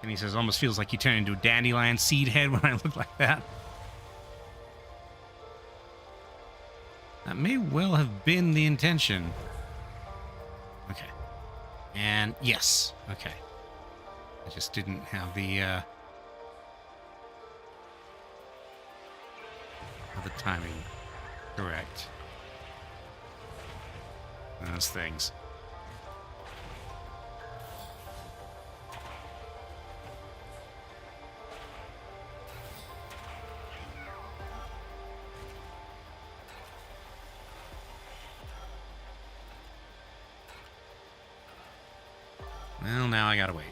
And he says, almost feels like you turn into a dandelion seed head when I look like that. That may well have been the intention. Okay. And yes. Okay. I just didn't have the timing correct. Those things. Well, now I gotta wait.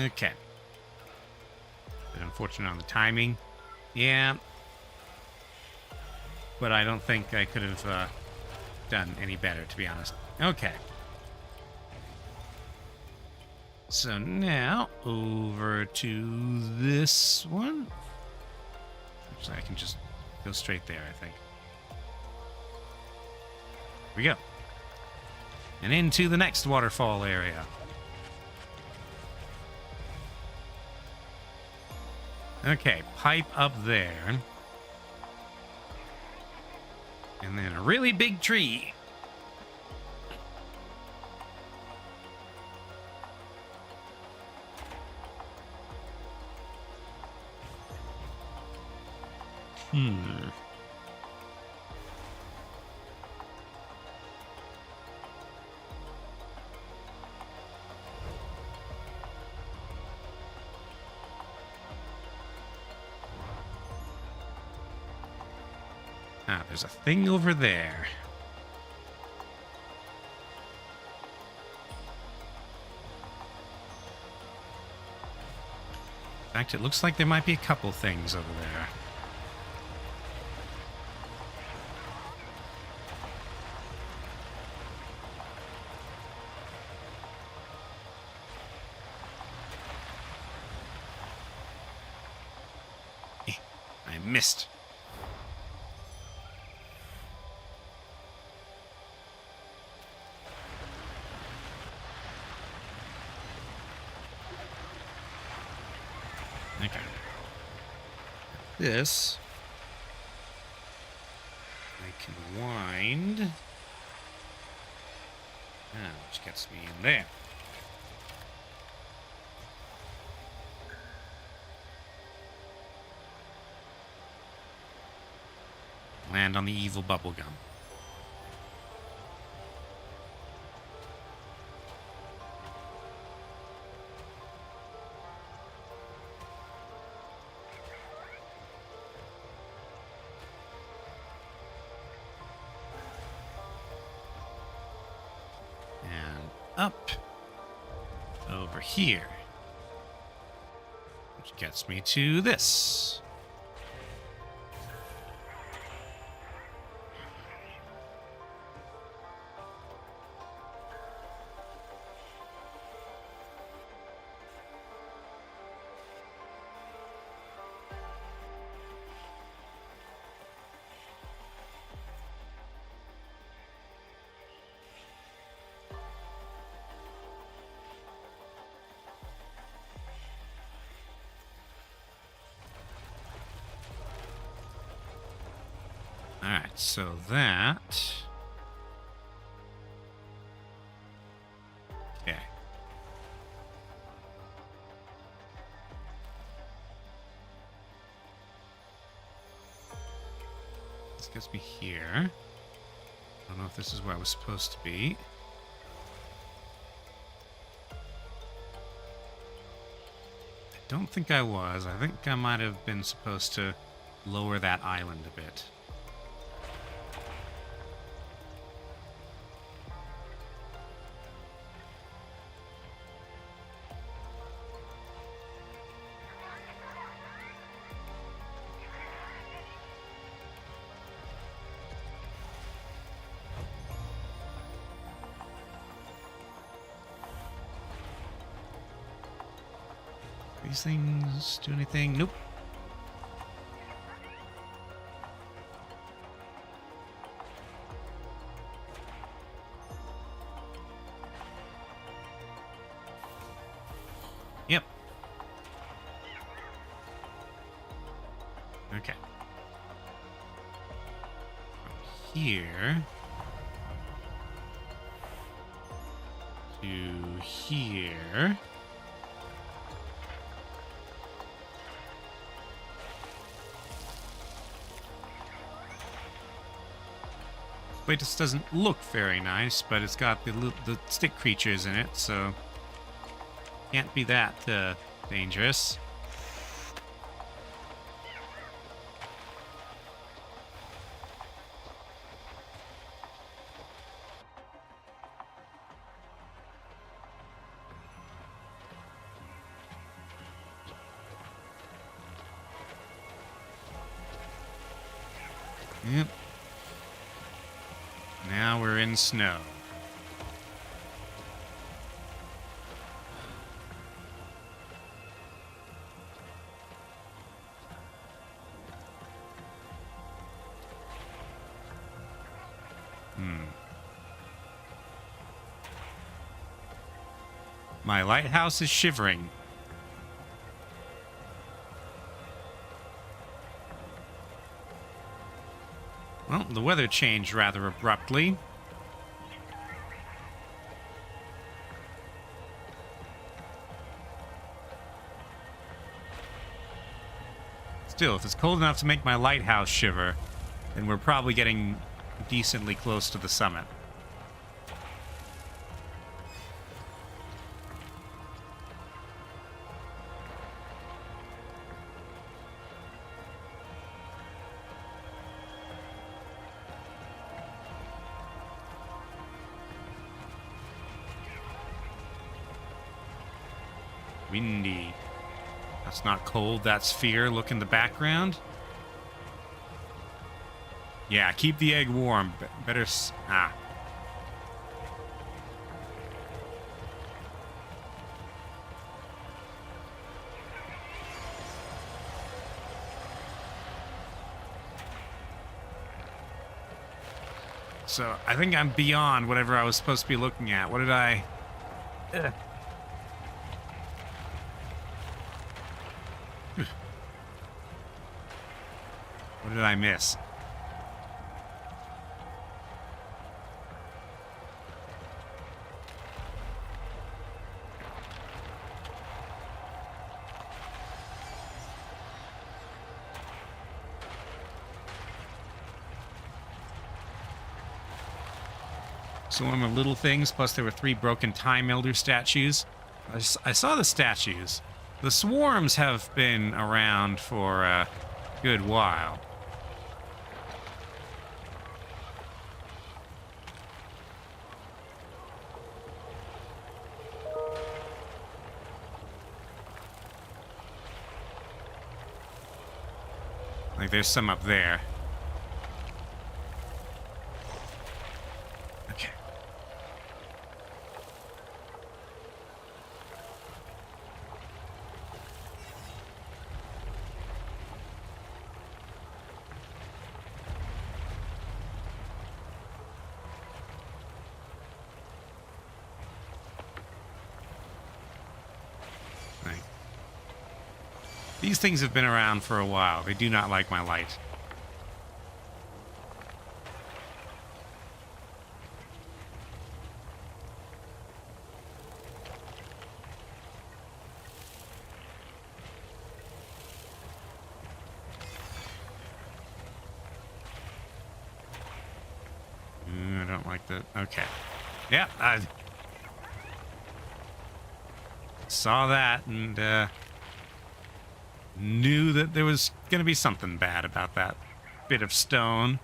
Okay. Bit unfortunate on the timing. Yeah. But I don't think I could have done any better, to be honest. Okay. So now, over to this one. Actually, I can just go straight there, I think. Here we go. And into the next waterfall area. Okay, pipe up there. And then a really big tree. Ah, there's a thing over there. In fact, it looks like there might be a couple things over there. I missed. Okay. This I can wind. Which gets me in there. Land on the evil bubblegum. And up over here. Which gets me to this. Alright, so that... Okay. This gets me here. I don't know if this is where I was supposed to be. I don't think I was. I think I might have been supposed to lower that island a bit. These things do anything? Nope. Yep. Okay. From here to here. Wait, this doesn't look very nice, but it's got the stick creatures in it, so can't be that dangerous. Yep. Now we're in snow. My lighthouse is shivering. Well, the weather changed rather abruptly. Still, if it's cold enough to make my lighthouse shiver, then we're probably getting decently close to the summit. Windy. That's not cold, that's fear. Look in the background. Yeah, keep the egg warm. Better... So, I think I'm beyond whatever I was supposed to be looking at. What did I... Ugh. What did I miss? Swarm of little things, plus there were 3 broken time elder statues. I saw the statues. The swarms have been around for a good while. Like there's some up there. Okay. These things have been around for a while. They do not like my light. I don't like that. Okay. Yeah, I saw that and knew that there was going to be something bad about that bit of stone.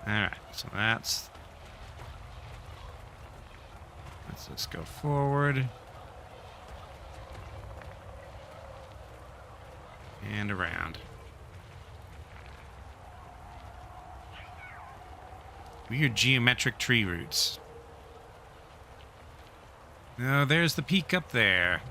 Alright, so let's just go forward. And around. Weird geometric tree roots. Oh, there's the peak up there.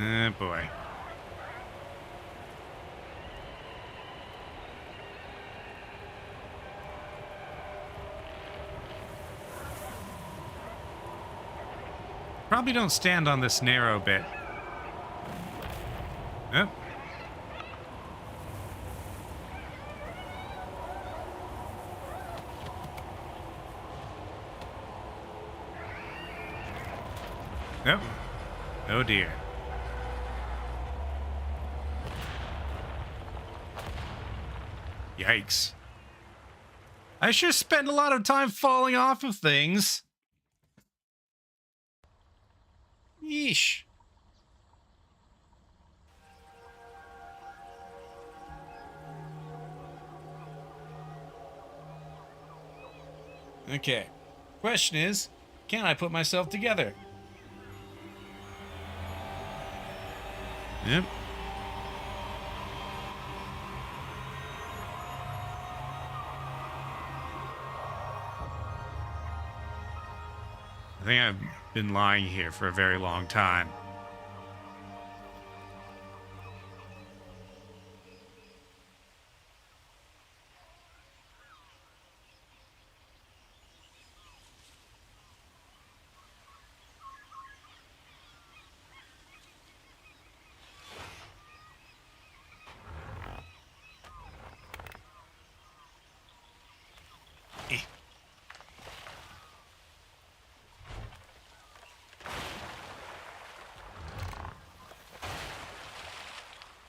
Oh, boy. Probably don't stand on this narrow bit. Oh. Oh. Oh, dear. Yikes. I sure spend a lot of time falling off of things. Yeesh. Okay. Question is, can I put myself together? Yep. I think I've been lying here for a very long time.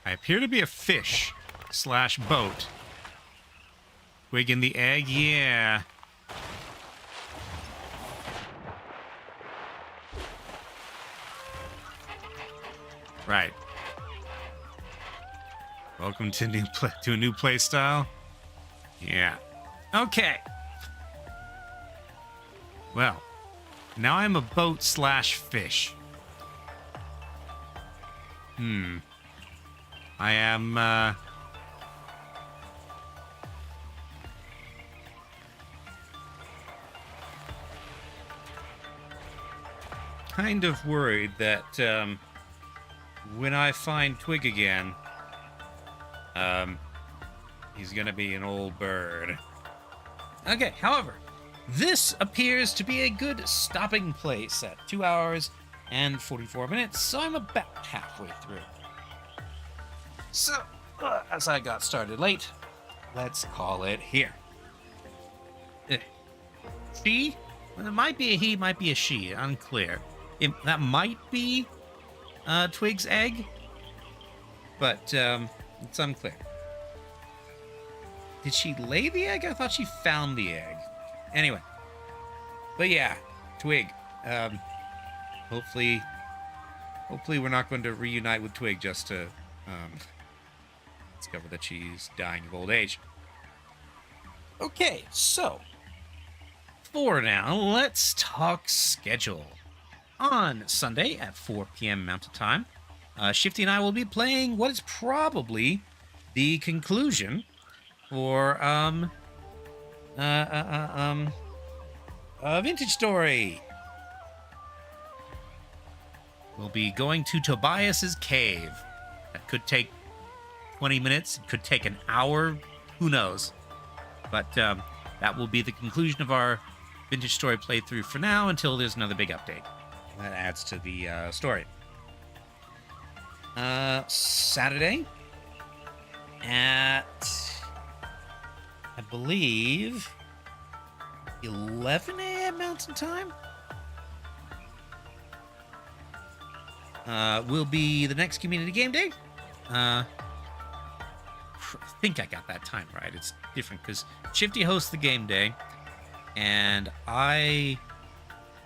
I appear to be a fish slash boat. Twig in the egg, yeah. Right. Welcome to a new play style. Yeah. Okay. Well, now I'm a boat slash fish. I am, kind of worried that, when I find Twig again, he's gonna be an old bird. Okay, however, this appears to be a good stopping place at 2 hours and 44 minutes, so I'm about halfway through. So, as I got started late, let's call it here. She? Well, it might be a he, might be a she, unclear. That might be Twig's egg, but it's unclear. Did she lay the egg? I thought she found the egg. Anyway. But yeah, Twig. Hopefully we're not going to reunite with Twig just to discover that she's dying of old age. Okay, so for now, let's talk schedule. On Sunday at 4 p.m. Mountain Time, Shifty and I will be playing what is probably the conclusion for a vintage story. We'll be going to Tobias's cave. That could take 20 minutes. It could take an hour. Who knows? But that will be the conclusion of our vintage story playthrough for now until there's another big update. That adds to the story. Saturday at, I believe, 11 a.m. Mountain Time. Will be the next community game day. I think I got that time right. It's different because Shifty hosts the game day, and I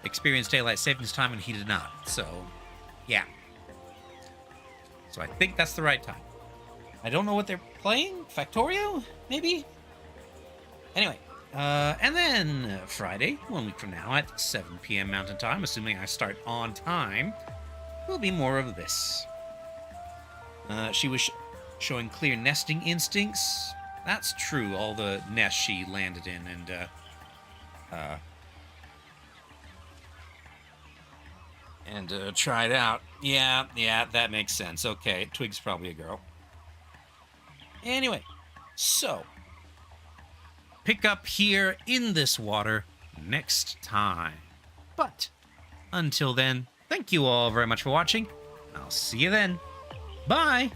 experienced daylight savings time and he did not. So, yeah. So I think that's the right time. I don't know what they're playing. Factorio, maybe? Anyway, and then Friday, 1 week from now at 7 p.m. Mountain Time, assuming I start on time, will be more of this. She was showing clear nesting instincts. That's true, all the nests she landed in and tried out. Yeah, that makes sense. Okay, Twig's probably a girl. Anyway, so pick up here in this water next time. But until then, thank you all very much for watching. I'll see you then. Bye!